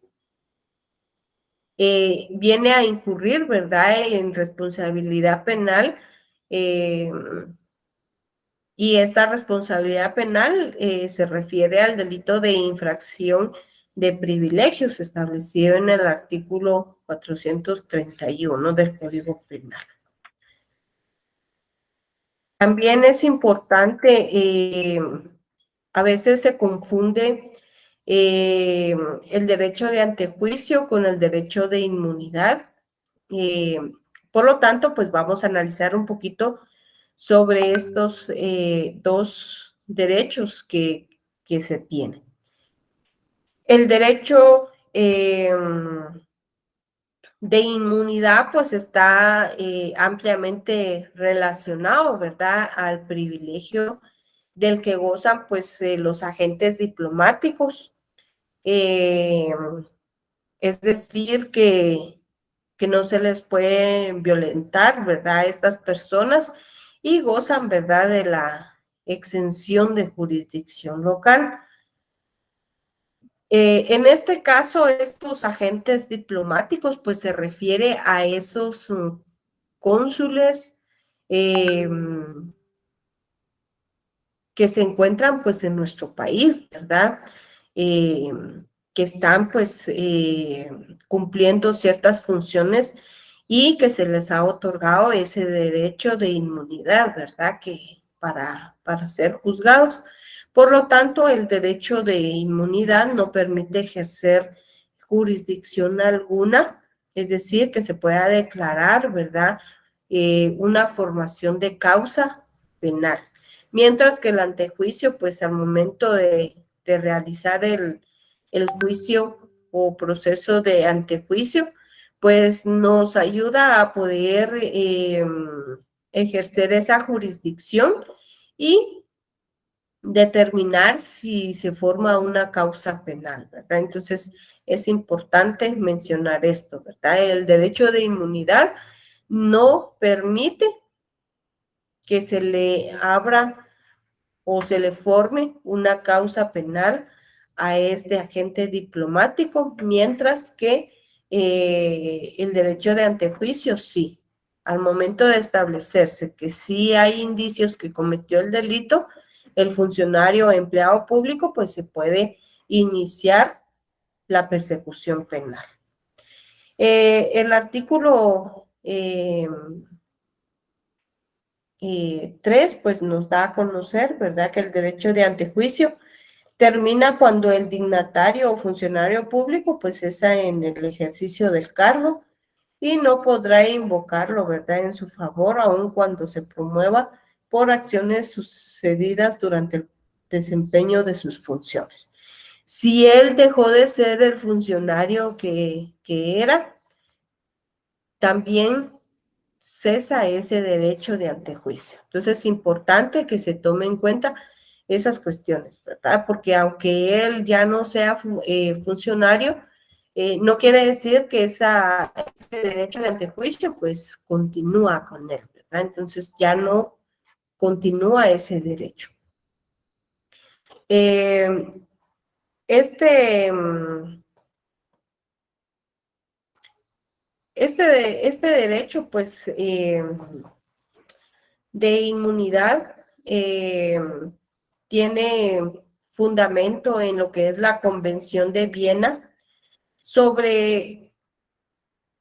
viene a incurrir, ¿verdad?, en responsabilidad penal, y esta responsabilidad penal se refiere al delito de infracción de privilegios establecido en el artículo 431 del Código Penal. También es importante, a veces se confunde el derecho de antejuicio con el derecho de inmunidad. Por lo tanto, pues vamos a analizar un poquito sobre estos dos derechos que se tienen. El derecho de inmunidad pues está ampliamente relacionado, ¿verdad?, al privilegio del que gozan pues los agentes diplomáticos. Es decir, que no se les puede violentar, ¿verdad?, a estas personas y gozan, ¿verdad?, de la exención de jurisdicción local. En este caso, estos agentes diplomáticos, pues se refiere a esos cónsules que se encuentran pues en nuestro país, ¿verdad? Que están pues cumpliendo ciertas funciones y que se les ha otorgado ese derecho de inmunidad, ¿verdad? Que para ser juzgados. Por lo tanto, el derecho de inmunidad no permite ejercer jurisdicción alguna, es decir, que se pueda declarar, ¿verdad? Una formación de causa penal. Mientras que el antejuicio, pues al momento de realizar el juicio o proceso de antejuicio, pues nos ayuda a poder ejercer esa jurisdicción y determinar si se forma una causa penal, ¿verdad? Entonces, es importante mencionar esto, ¿verdad? El derecho de inmunidad no permite que se le abra o se le forme una causa penal a este agente diplomático, mientras que el derecho de antejuicio sí. Al momento de establecerse que sí hay indicios que cometió el delito, el funcionario o empleado público pues se puede iniciar la persecución penal. El artículo 3 pues nos da a conocer, ¿verdad?, que el derecho de antejuicio termina cuando el dignatario o funcionario público pues cesa en el ejercicio del cargo y no podrá invocarlo, ¿verdad?, en su favor, aun cuando se promueva por acciones sucedidas durante el desempeño de sus funciones. Si él dejó de ser el funcionario que era, también cesa ese derecho de antejuicio. Entonces es importante que se tome en cuenta esas cuestiones, ¿verdad? Porque aunque él ya no sea funcionario, no quiere decir que ese derecho de antejuicio pues continúa con él, ¿verdad? Entonces ya no continúa ese derecho. Este derecho pues de inmunidad tiene fundamento en lo que es la Convención de Viena sobre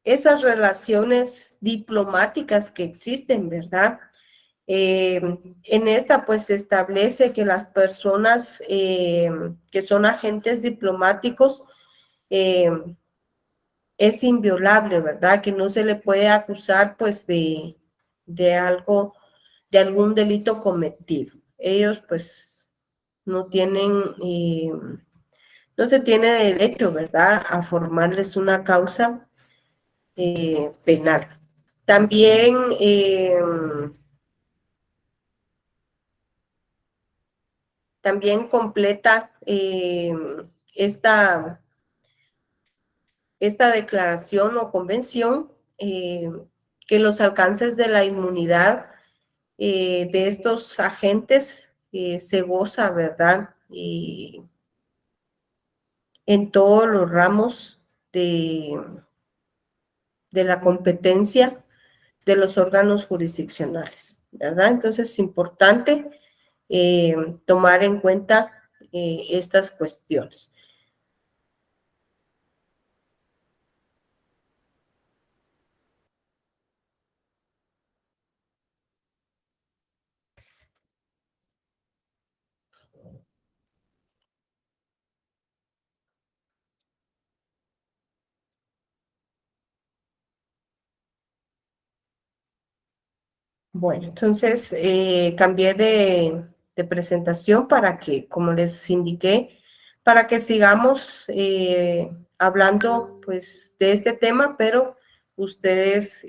esas relaciones diplomáticas que existen, ¿verdad? En esta pues se establece que las personas que son agentes diplomáticos es inviolable, ¿verdad? Que no se le puede acusar pues de algo, de algún delito cometido. Ellos pues no tienen, no se tiene derecho, ¿verdad?, a formarles una causa penal. También también completa esta declaración o convención que los alcances de la inmunidad de estos agentes se goza, ¿verdad?, en todos los ramos de la competencia de los órganos jurisdiccionales, ¿verdad? Entonces es importante tomar en cuenta estas cuestiones. Bueno, entonces cambié de presentación para que, como les indiqué, para que sigamos hablando pues de este tema, pero ustedes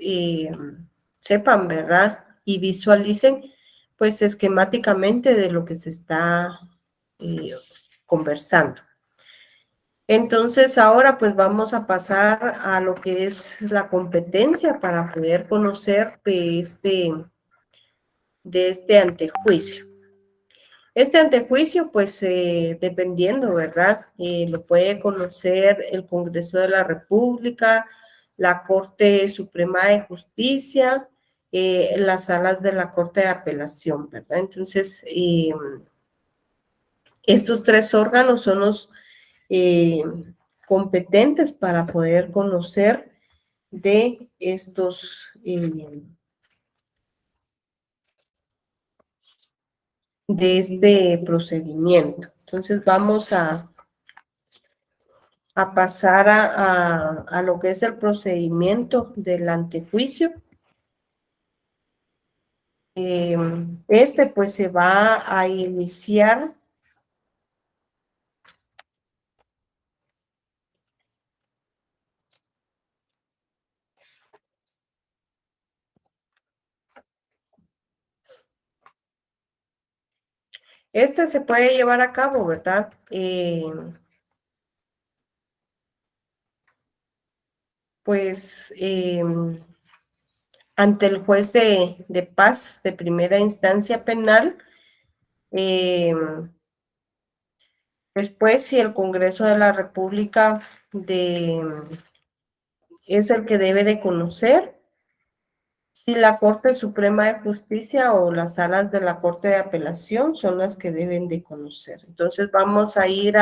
sepan, ¿verdad?, y visualicen pues esquemáticamente de lo que se está conversando. Entonces ahora pues vamos a pasar a lo que es la competencia para poder conocer de este antejuicio. Este antejuicio, pues dependiendo, ¿verdad? Lo puede conocer el Congreso de la República, la Corte Suprema de Justicia, las salas de la Corte de Apelación, ¿verdad? Entonces, Estos tres órganos son los competentes para poder conocer de estos de este procedimiento. Entonces vamos a pasar a lo que es el procedimiento del antejuicio. Este pues se va a iniciar este se puede llevar a cabo, ¿verdad? Pues ante el juez de paz de primera instancia penal, después si el Congreso de la República es el que debe de conocer, si la Corte Suprema de Justicia o las salas de la Corte de Apelación son las que deben de conocer. Entonces vamos a ir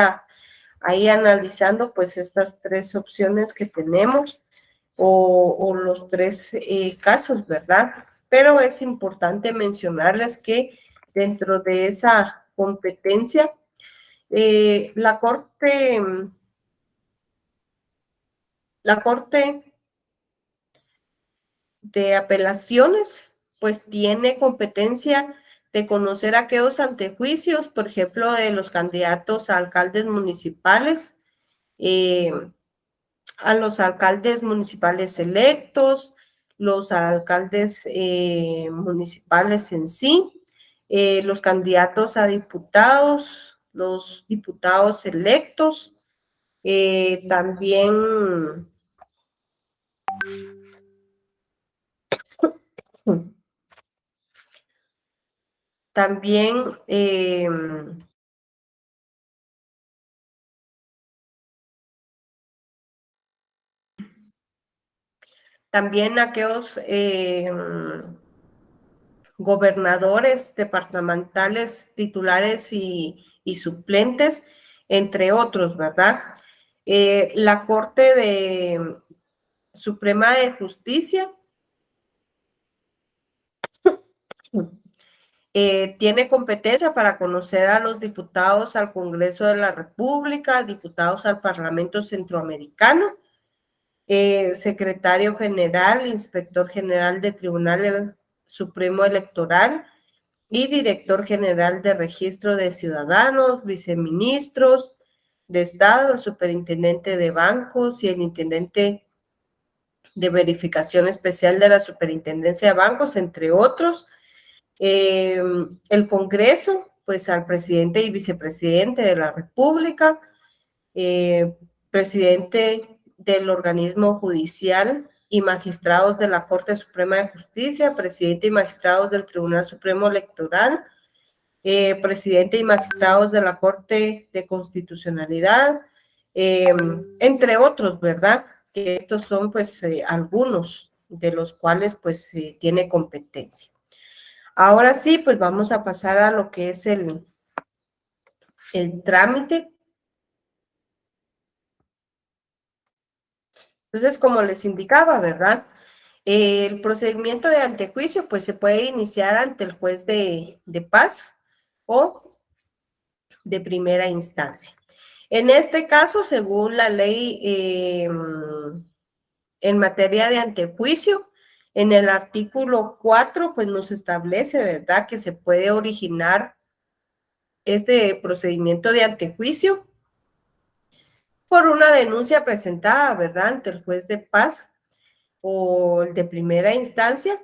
ahí analizando pues estas tres opciones que tenemos o los tres casos, ¿verdad? Pero es importante mencionarles que dentro de esa competencia, la Corte de Apelaciones, pues tiene competencia de conocer aquellos antejuicios, por ejemplo, de los candidatos a alcaldes municipales, eh, a los alcaldes municipales electos, los alcaldes municipales en sí, los candidatos a diputados, los diputados electos, también también también aquellos gobernadores departamentales titulares y suplentes, entre otros, ¿verdad? La Corte Suprema de Justicia tiene competencia para conocer a los diputados al Congreso de la República, diputados al Parlamento Centroamericano, secretario general, inspector general del Tribunal Supremo Electoral y director general de Registro de Ciudadanos, viceministros de Estado, el superintendente de bancos y el intendente de verificación especial de la superintendencia de bancos, entre otros. El Congreso, pues al presidente y vicepresidente de la República, presidente del organismo judicial y magistrados de la Corte Suprema de Justicia, presidente y magistrados del Tribunal Supremo Electoral, presidente y magistrados de la Corte de Constitucionalidad, entre otros, ¿verdad? Que estos son pues algunos de los cuales pues tiene competencia. Ahora sí, pues vamos a pasar a lo que es el trámite. Entonces, como les indicaba, ¿verdad? El procedimiento de antejuicio, pues se puede iniciar ante el juez de paz o de primera instancia. En este caso, según la ley en materia de antejuicio, en el artículo 4, pues nos establece, ¿verdad?, que se puede originar este procedimiento de antejuicio por una denuncia presentada, ¿verdad?, ante el juez de paz o el de primera instancia,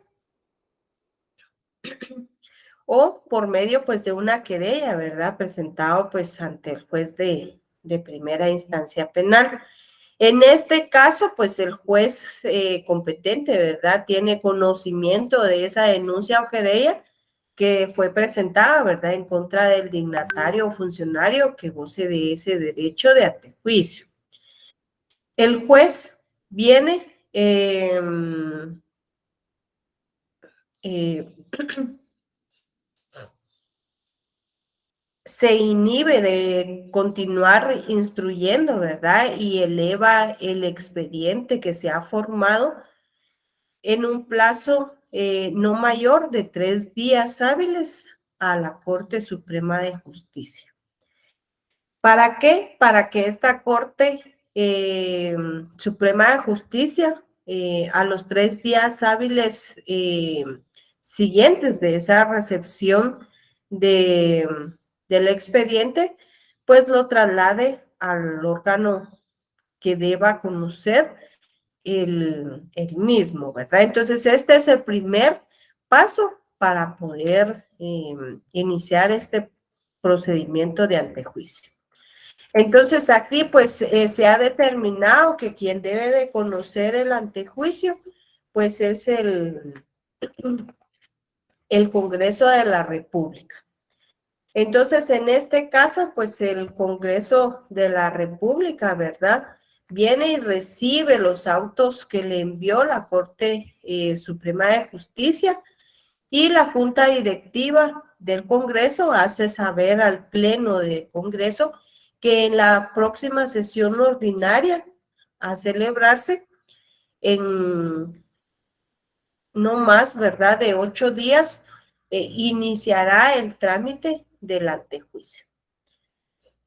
o por medio, pues, de una querella, ¿verdad?, presentado, pues, ante el juez de primera instancia penal. En este caso, pues, el juez competente, ¿verdad?, tiene conocimiento de esa denuncia o querella que fue presentada, ¿verdad?, en contra del dignatario o funcionario que goce de ese derecho de antejuicio. El juez viene eh, se inhibe de continuar instruyendo, ¿verdad? Y eleva el expediente que se ha formado en un plazo no mayor de 3 días hábiles a la Corte Suprema de Justicia. ¿Para qué? Para que esta Corte Suprema de Justicia, a los 3 días hábiles siguientes de esa recepción del expediente, pues lo traslade al órgano que deba conocer el mismo, ¿verdad? Entonces, este es el primer paso para poder iniciar este procedimiento de antejuicio. Entonces, aquí pues se ha determinado que quien debe de conocer el antejuicio, pues es el Congreso de la República. Entonces, en este caso, pues el Congreso de la República, ¿verdad? Viene y recibe los autos que le envió la Corte Suprema de Justicia y la Junta Directiva del Congreso hace saber al Pleno del Congreso que en la próxima sesión ordinaria a celebrarse en no más, ¿verdad?, de 8 días, iniciará el trámite del antejuicio.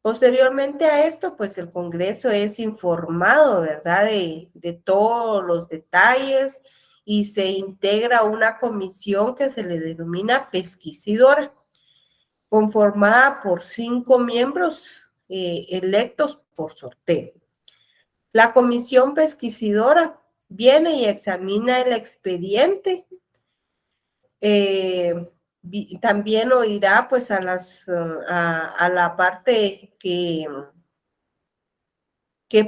Posteriormente a esto, pues el Congreso es informado, ¿verdad?, de todos los detalles y se integra una comisión que se le denomina pesquisidora, conformada por 5 miembros electos por sorteo. La comisión pesquisidora viene y examina el expediente. También oirá pues a la parte que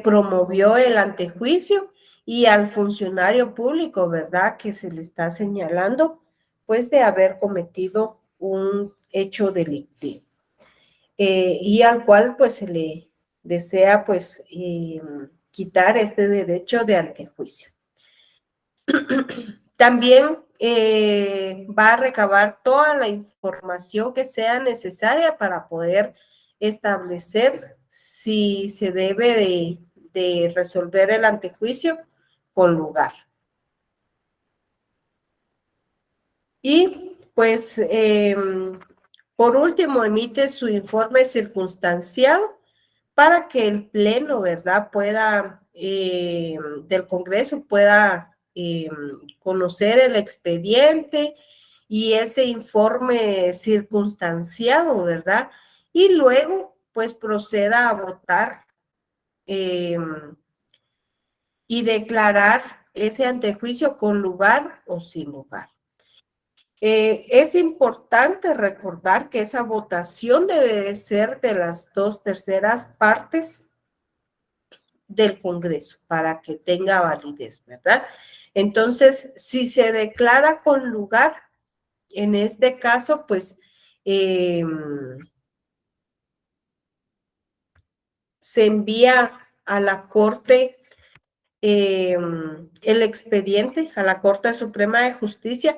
promovió el antejuicio y al funcionario público, ¿verdad?, que se le está señalando pues de haber cometido un hecho delictivo y al cual pues se le desea pues quitar este derecho de antejuicio. También va a recabar toda la información que sea necesaria para poder establecer si se debe de resolver el antejuicio con lugar. Y pues por último emite su informe circunstanciado para que el Pleno, ¿verdad?, pueda, del Congreso pueda conocer el expediente y ese informe circunstanciado, ¿verdad? Y luego, pues, proceda a votar y declarar ese antejuicio con lugar o sin lugar. Es importante recordar que esa votación debe de ser de las 2/3 partes del Congreso para que tenga validez, ¿verdad? Entonces, si se declara con lugar, en este caso, pues, se envía a la Corte el expediente, a la Corte Suprema de Justicia,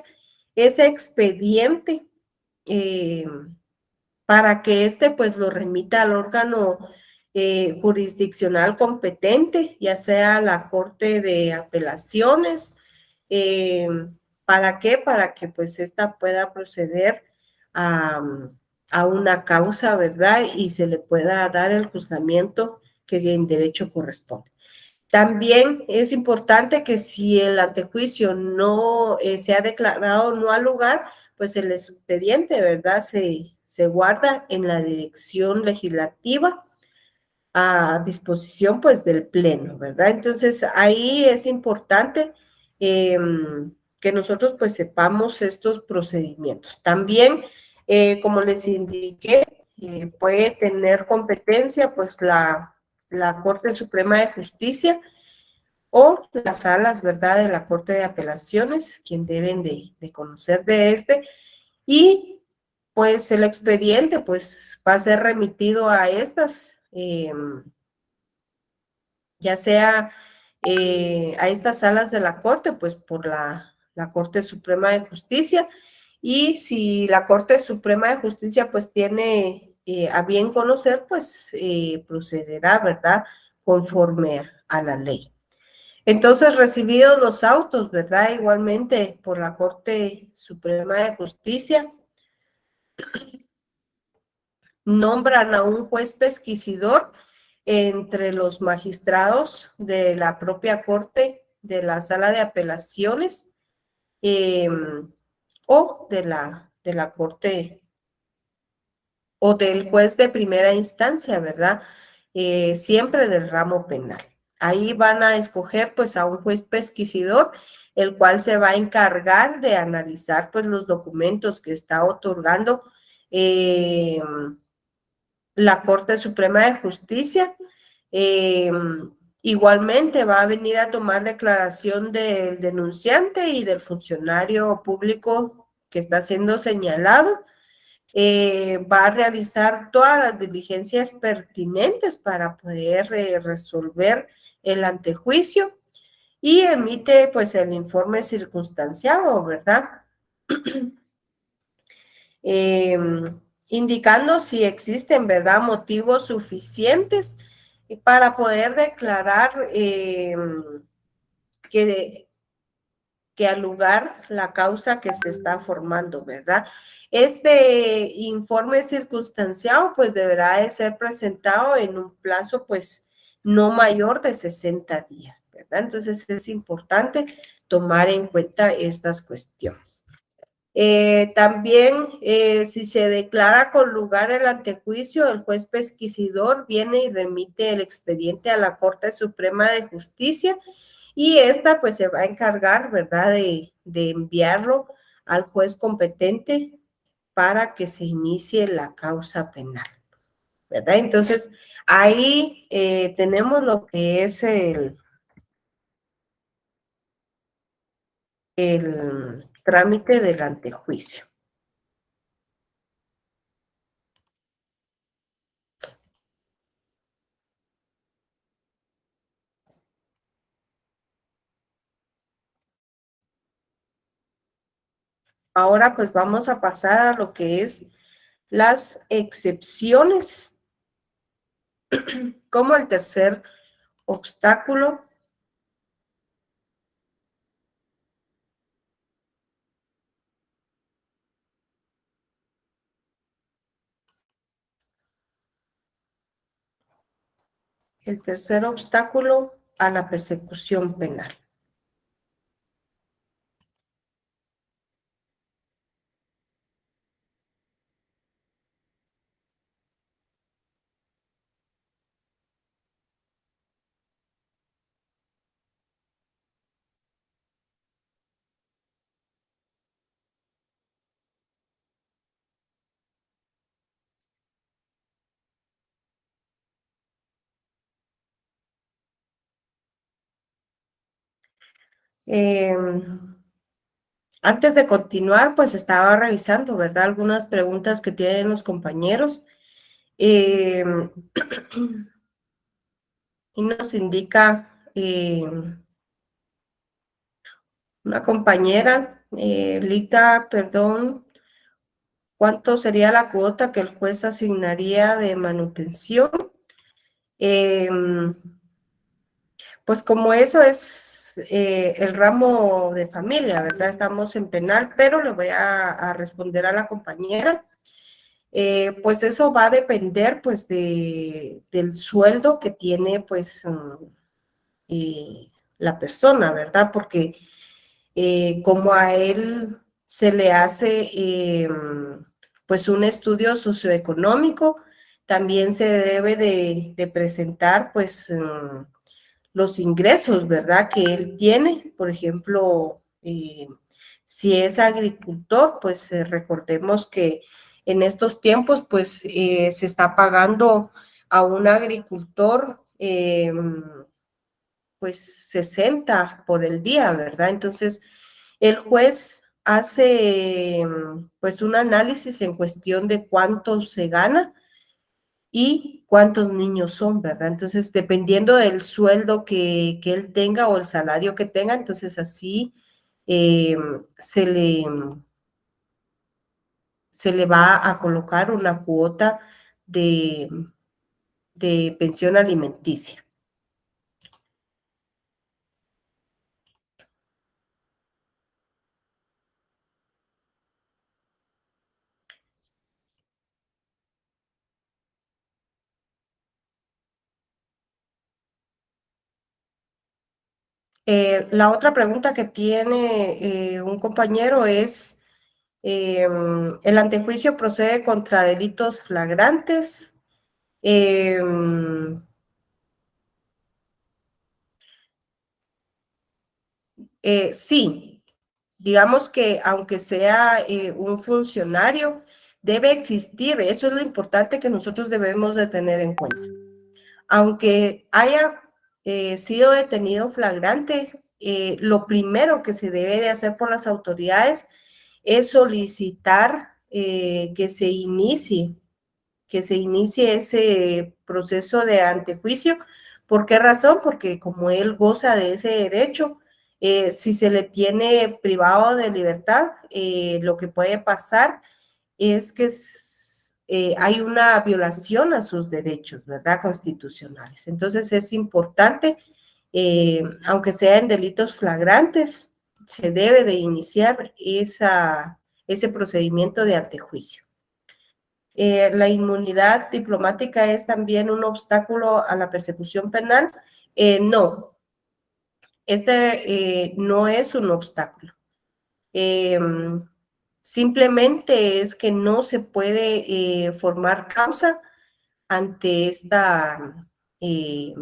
ese expediente para que pues lo remita al órgano jurisdiccional competente, ya sea la Corte de Apelaciones. ¿Para qué? Para que pues esta pueda proceder a una causa, ¿verdad? Y se le pueda dar el juzgamiento que en derecho corresponde. También es importante que si el antejuicio no se ha declarado no al lugar, pues el expediente, ¿verdad?, se guarda en la dirección legislativa a disposición, pues, del Pleno, ¿verdad? Entonces, ahí es importante que nosotros, pues, sepamos estos procedimientos. También, como les indiqué, puede tener competencia, pues, la Corte Suprema de Justicia o las salas, ¿verdad?, de la Corte de Apelaciones, quien deben de conocer de y pues el expediente pues va a ser remitido a estas, ya sea a estas salas de la Corte, pues por la Corte Suprema de Justicia, y si la Corte Suprema de Justicia pues tiene a bien conocer, pues procederá, ¿verdad? Conforme a la ley. Entonces, recibidos los autos, ¿verdad? Igualmente por la Corte Suprema de Justicia, nombran a un juez pesquisidor entre los magistrados de la propia Corte de la Sala de Apelaciones eh, o de la Corte o del juez de primera instancia, ¿verdad? Siempre del ramo penal. Ahí van a escoger pues a un juez pesquisidor, el cual se va a encargar de analizar pues los documentos que está otorgando la Corte Suprema de Justicia. Igualmente va a venir a tomar declaración del denunciante y del funcionario público que está siendo señalado. Va a realizar todas las diligencias pertinentes para poder resolver el antejuicio y emite pues el informe circunstanciado, ¿verdad? Indicando si existen, ¿verdad?, motivos suficientes para poder declarar que al lugar la causa que se está formando, ¿verdad? Este informe circunstanciado pues deberá de ser presentado en un plazo pues no mayor de 60 días, ¿verdad? Entonces es importante tomar en cuenta estas cuestiones. También, si se declara con lugar el antejuicio, el juez pesquisidor viene y remite el expediente a la Corte Suprema de Justicia y esta pues se va a encargar, ¿verdad?, de enviarlo al juez competente para que se inicie la causa penal, ¿verdad? Entonces, ahí tenemos lo que es el trámite del antejuicio. Ahora pues vamos a pasar a lo que es las excepciones, como el tercer obstáculo. El tercer obstáculo a la persecución penal. Eh, Antes de continuar, pues estaba revisando, ¿verdad? Algunas preguntas que tienen los compañeros. Eh, y nos indica una compañera, Lita, perdón, ¿cuánto sería la cuota que el juez asignaría de manutención? Eh, pues como eso es el ramo de familia, ¿verdad? Estamos en penal, pero le voy a responder a la compañera. Pues eso va a depender pues del sueldo que tiene pues la persona, ¿verdad? Porque como a él se le hace pues un estudio socioeconómico, también se debe de presentar pues los ingresos, ¿verdad? Que él tiene, por ejemplo, si es agricultor, pues recordemos que en estos tiempos pues se está pagando a un agricultor pues 60 por el día, ¿verdad? Entonces, el juez hace pues un análisis en cuestión de cuánto se gana y cuántos niños son, ¿verdad? Entonces, dependiendo del sueldo que él tenga o el salario que tenga, entonces así eh, se le, se le va a colocar una cuota de pensión alimenticia. La otra pregunta que tiene un compañero es, ¿el antejuicio procede contra delitos flagrantes? Sí, digamos que aunque sea un funcionario, debe existir, eso es lo importante que nosotros debemos de tener en cuenta. Aunque haya sido detenido flagrante, lo primero que se debe de hacer por las autoridades es solicitar que se inicie ese proceso de antejuicio. ¿Por qué razón? Porque como él goza de ese derecho, si se le tiene privado de libertad, lo que puede pasar es que hay una violación a sus derechos, ¿verdad? Constitucionales. Entonces es importante, aunque sea en delitos flagrantes, se debe de iniciar ese procedimiento de antejuicio. La inmunidad diplomática es también un obstáculo a la persecución penal. No, no es un obstáculo. Simplemente es que no se puede formar causa ante eh,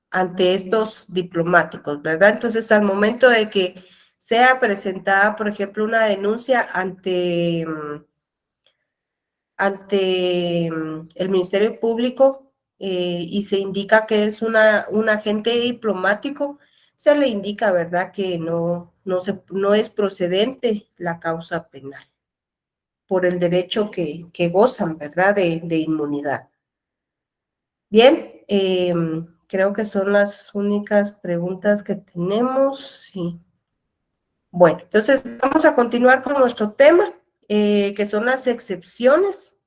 ante estos diplomáticos, ¿verdad? Entonces, al momento de que sea presentada, por ejemplo, una denuncia ante el Ministerio Público y se indica que es un agente diplomático, se le indica, ¿verdad?, que no es procedente la causa penal por el derecho que gozan, ¿verdad?, de inmunidad. Bien, creo que son las únicas preguntas que tenemos. Sí. Bueno, entonces vamos a continuar con nuestro tema, que son las excepciones.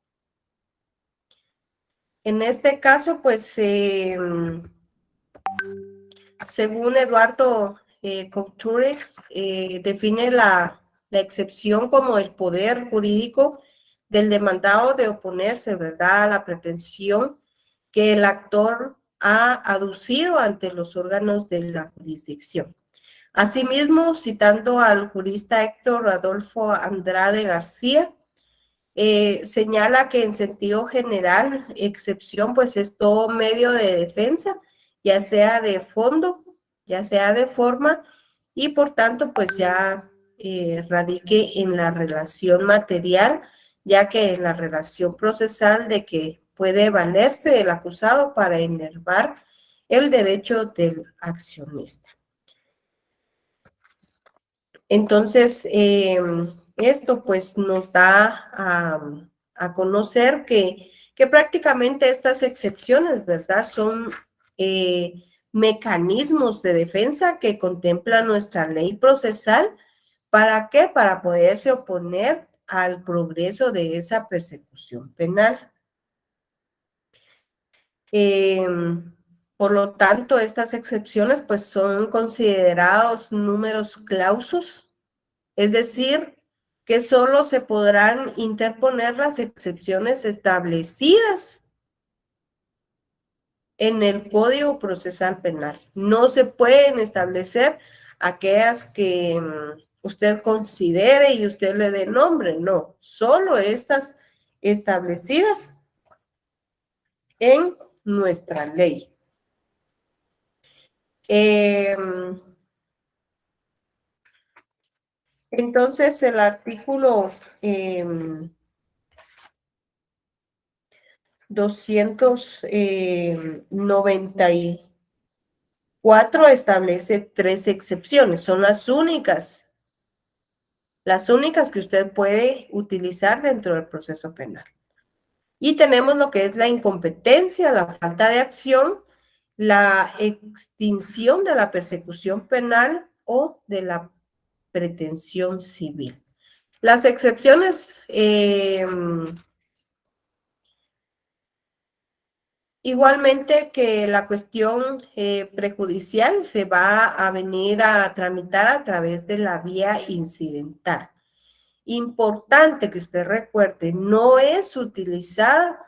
En este caso, pues, según Eduardo Couture, define la excepción como el poder jurídico del demandado de oponerse, ¿verdad?, a la pretensión que el actor ha aducido ante los órganos de la jurisdicción. Asimismo, citando al jurista Héctor Adolfo Andrade García, señala que en sentido general, excepción pues es todo medio de defensa, ya sea de fondo, ya sea de forma, y por tanto pues ya radique en la relación material, ya que en la relación procesal de que puede valerse el acusado para enervar el derecho del accionista. Entonces, esto pues nos da a conocer que prácticamente estas excepciones, ¿verdad?, son mecanismos de defensa que contempla nuestra ley procesal. ¿Para qué? Para poderse oponer al progreso de esa persecución penal. Por lo tanto, estas excepciones pues son considerados números clausus, es decir, que solo se podrán interponer las excepciones establecidas en el Código Procesal Penal. No se pueden establecer aquellas que usted considere y usted le dé nombre, no, solo estas establecidas en nuestra ley. Entonces, el artículo 294 establece 3 excepciones, son las únicas que usted puede utilizar dentro del proceso penal. Y tenemos lo que es la incompetencia, la falta de acción, la extinción de la persecución penal o de la pretensión civil. Las excepciones Igualmente que la cuestión prejudicial se va a venir a tramitar a través de la vía incidental. Importante que usted recuerde, no es utilizada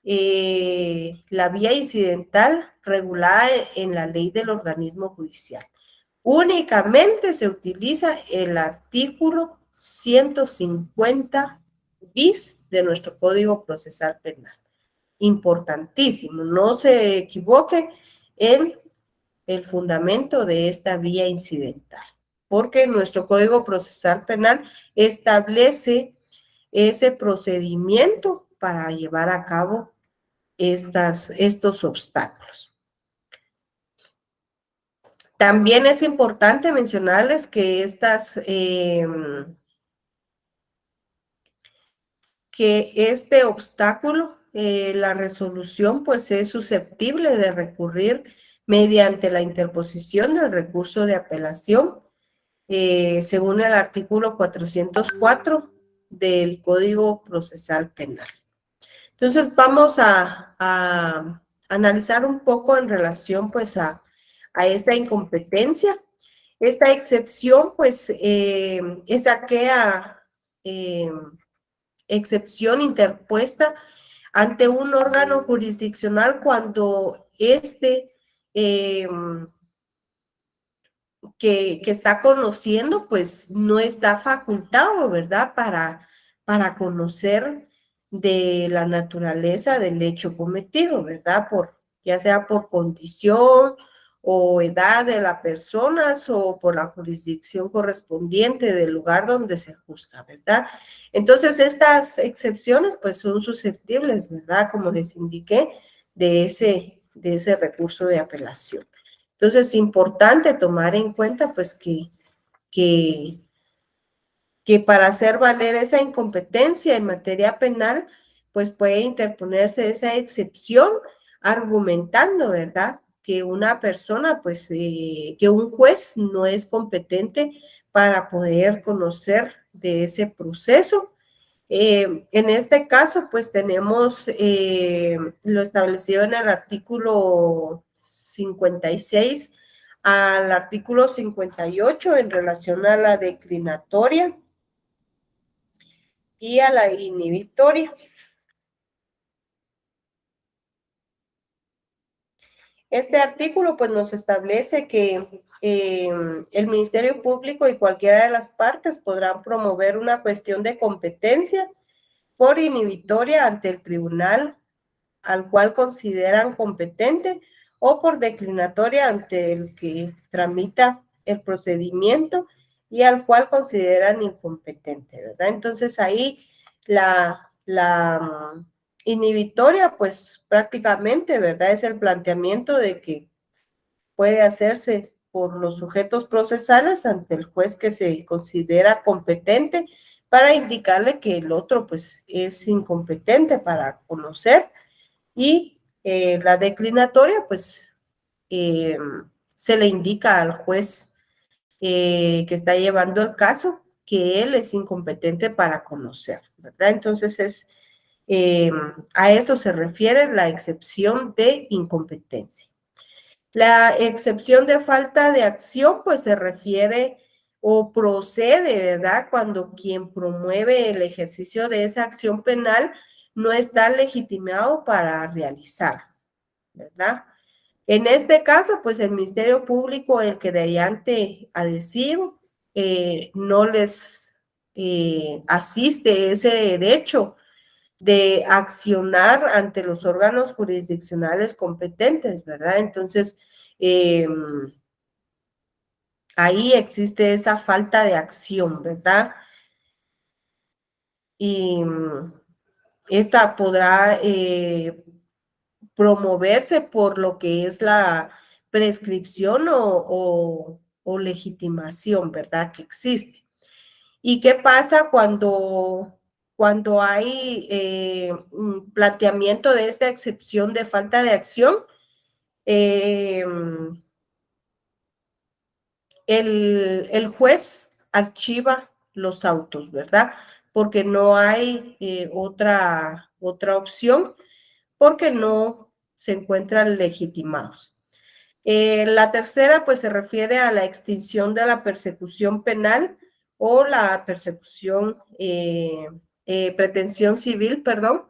la vía incidental regulada en la ley del organismo judicial. Únicamente se utiliza el artículo 150 bis de nuestro Código Procesal Penal. Importantísimo, no se equivoque en el fundamento de esta vía incidental, porque nuestro Código Procesal Penal establece ese procedimiento para llevar a cabo estos obstáculos. También es importante mencionarles que este obstáculo, la resolución, pues es susceptible de recurrir mediante la interposición del recurso de apelación, según el artículo 404 del Código Procesal Penal. Entonces, vamos a analizar un poco en relación, pues, a esta incompetencia. Esta excepción, pues, es aquella excepción interpuesta ante un órgano jurisdiccional cuando que está conociendo, pues no está facultado, ¿verdad? Para conocer de la naturaleza del hecho cometido, ¿verdad? Ya sea por condición o edad de las personas o por la jurisdicción correspondiente del lugar donde se juzga, ¿verdad? Entonces, estas excepciones, pues, son susceptibles, ¿verdad? Como les indiqué, de ese recurso de apelación. Entonces, es importante tomar en cuenta, pues, que para hacer valer esa incompetencia en materia penal, pues puede interponerse esa excepción argumentando, ¿verdad? Que una persona, pues, que un juez no es competente para poder conocer de ese proceso. En este caso, pues tenemos lo establecido en el artículo 56 al artículo 58 en relación a la declinatoria y a la inhibitoria. Este artículo pues nos establece que el Ministerio Público y cualquiera de las partes podrán promover una cuestión de competencia por inhibitoria ante el tribunal al cual consideran competente o por declinatoria ante el que tramita el procedimiento y al cual consideran incompetente, ¿verdad? Entonces ahí la inhibitoria, pues prácticamente, ¿verdad? Es el planteamiento de que puede hacerse por los sujetos procesales ante el juez que se considera competente para indicarle que el otro, pues, es incompetente para conocer y la declinatoria, pues, se le indica al juez que está llevando el caso que él es incompetente para conocer, ¿verdad? Entonces, a eso se refiere la excepción de incompetencia. La excepción de falta de acción, pues se refiere o procede, ¿verdad? Cuando quien promueve el ejercicio de esa acción penal no está legitimado para realizar, ¿verdad? En este caso, pues el Ministerio Público, el querellante adhesivo, no les asiste ese derecho de accionar ante los órganos jurisdiccionales competentes, ¿verdad? Entonces, ahí existe esa falta de acción, ¿verdad? Y esta podrá promoverse por lo que es la prescripción o legitimación, ¿verdad? Que existe. ¿Y qué pasa cuando hay un planteamiento de esta excepción de falta de acción? El juez archiva los autos, ¿verdad? Porque no hay otra opción, porque no se encuentran legitimados. La tercera, pues se refiere a la extinción de la persecución penal o la pretensión civil, perdón.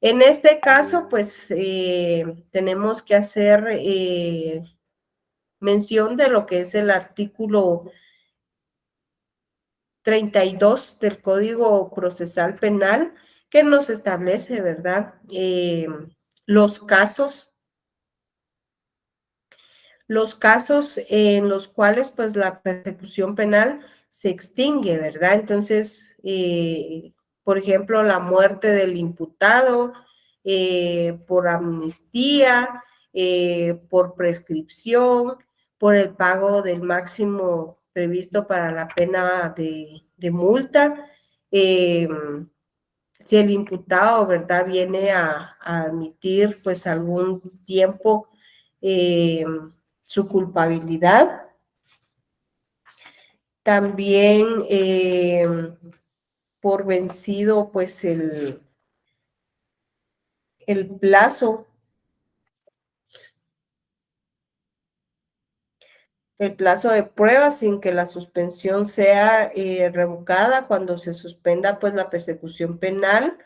En este caso, pues tenemos que hacer mención de lo que es el artículo 32 del Código Procesal Penal, que nos establece, ¿verdad? Los casos en los cuales pues la persecución penal se extingue, ¿verdad? Entonces, por ejemplo, la muerte del imputado por amnistía, por prescripción, por el pago del máximo previsto para la pena de multa, si el imputado, ¿verdad?, viene a admitir pues algún tiempo su culpabilidad. También por vencido pues el plazo de prueba sin que la suspensión sea revocada cuando se suspenda pues la persecución penal,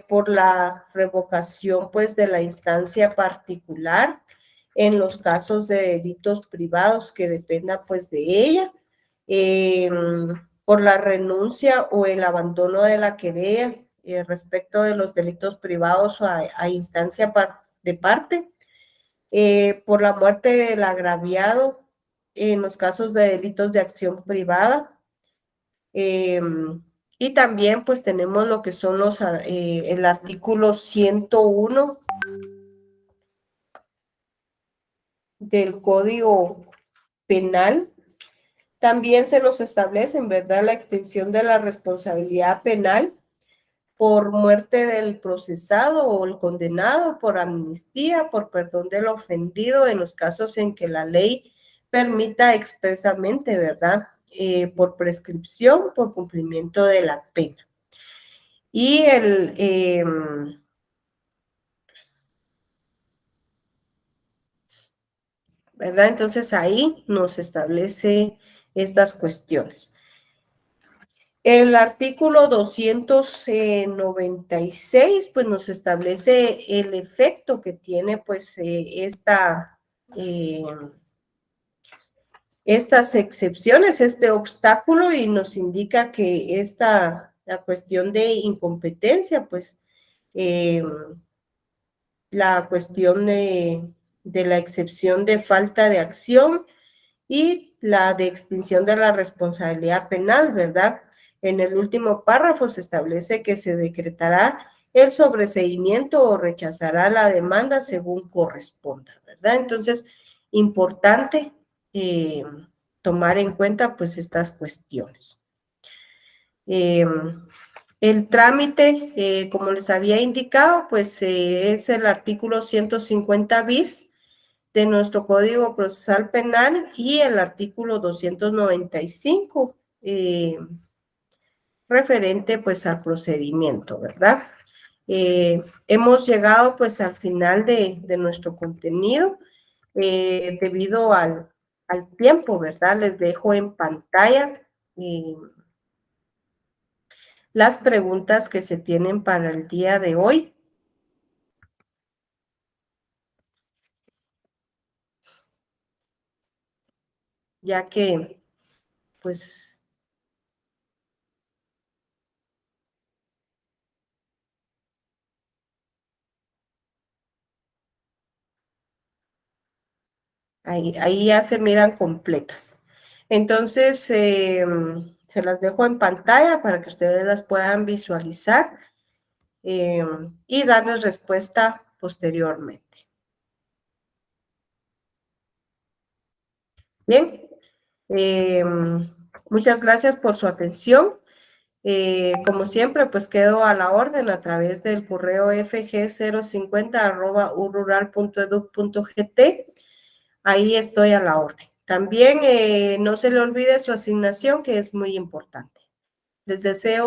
por la revocación pues de la instancia particular en los casos de delitos privados que dependan pues de ella, por la renuncia o el abandono de la querella respecto de los delitos privados a instancia de parte, por la muerte del agraviado en los casos de delitos de acción privada, y también pues tenemos lo que son el artículo 101 del Código Penal. También se nos establece, en verdad, la extensión de la responsabilidad penal por muerte del procesado o el condenado, por amnistía, por perdón del ofendido, en los casos en que la ley permita expresamente, ¿verdad?, por prescripción, por cumplimiento de la pena. Y ¿verdad? Entonces ahí nos establece estas cuestiones. El artículo 296, pues nos establece el efecto que tiene, pues, estas excepciones, este obstáculo, y nos indica que la cuestión de incompetencia, pues, la cuestión de la excepción de falta de acción y la de extinción de la responsabilidad penal, ¿verdad? En el último párrafo se establece que se decretará el sobreseimiento o rechazará la demanda según corresponda, ¿verdad? Entonces, importante tomar en cuenta pues estas cuestiones. El trámite, como les había indicado, pues es el artículo 150 bis de nuestro Código Procesal Penal y el artículo 295 referente pues al procedimiento, ¿verdad? Hemos llegado pues al final de nuestro contenido debido al tiempo, ¿verdad? Les dejo en pantalla las preguntas que se tienen para el día de hoy. Ya que, pues, ahí ya se miran completas. Entonces, se las dejo en pantalla para que ustedes las puedan visualizar y darles respuesta posteriormente. Bien, muchas gracias por su atención. Como siempre, pues quedo a la orden a través del correo fg050@urural.edu.gt. Ahí estoy a la orden. También no se le olvide su asignación, que es muy importante. Les deseo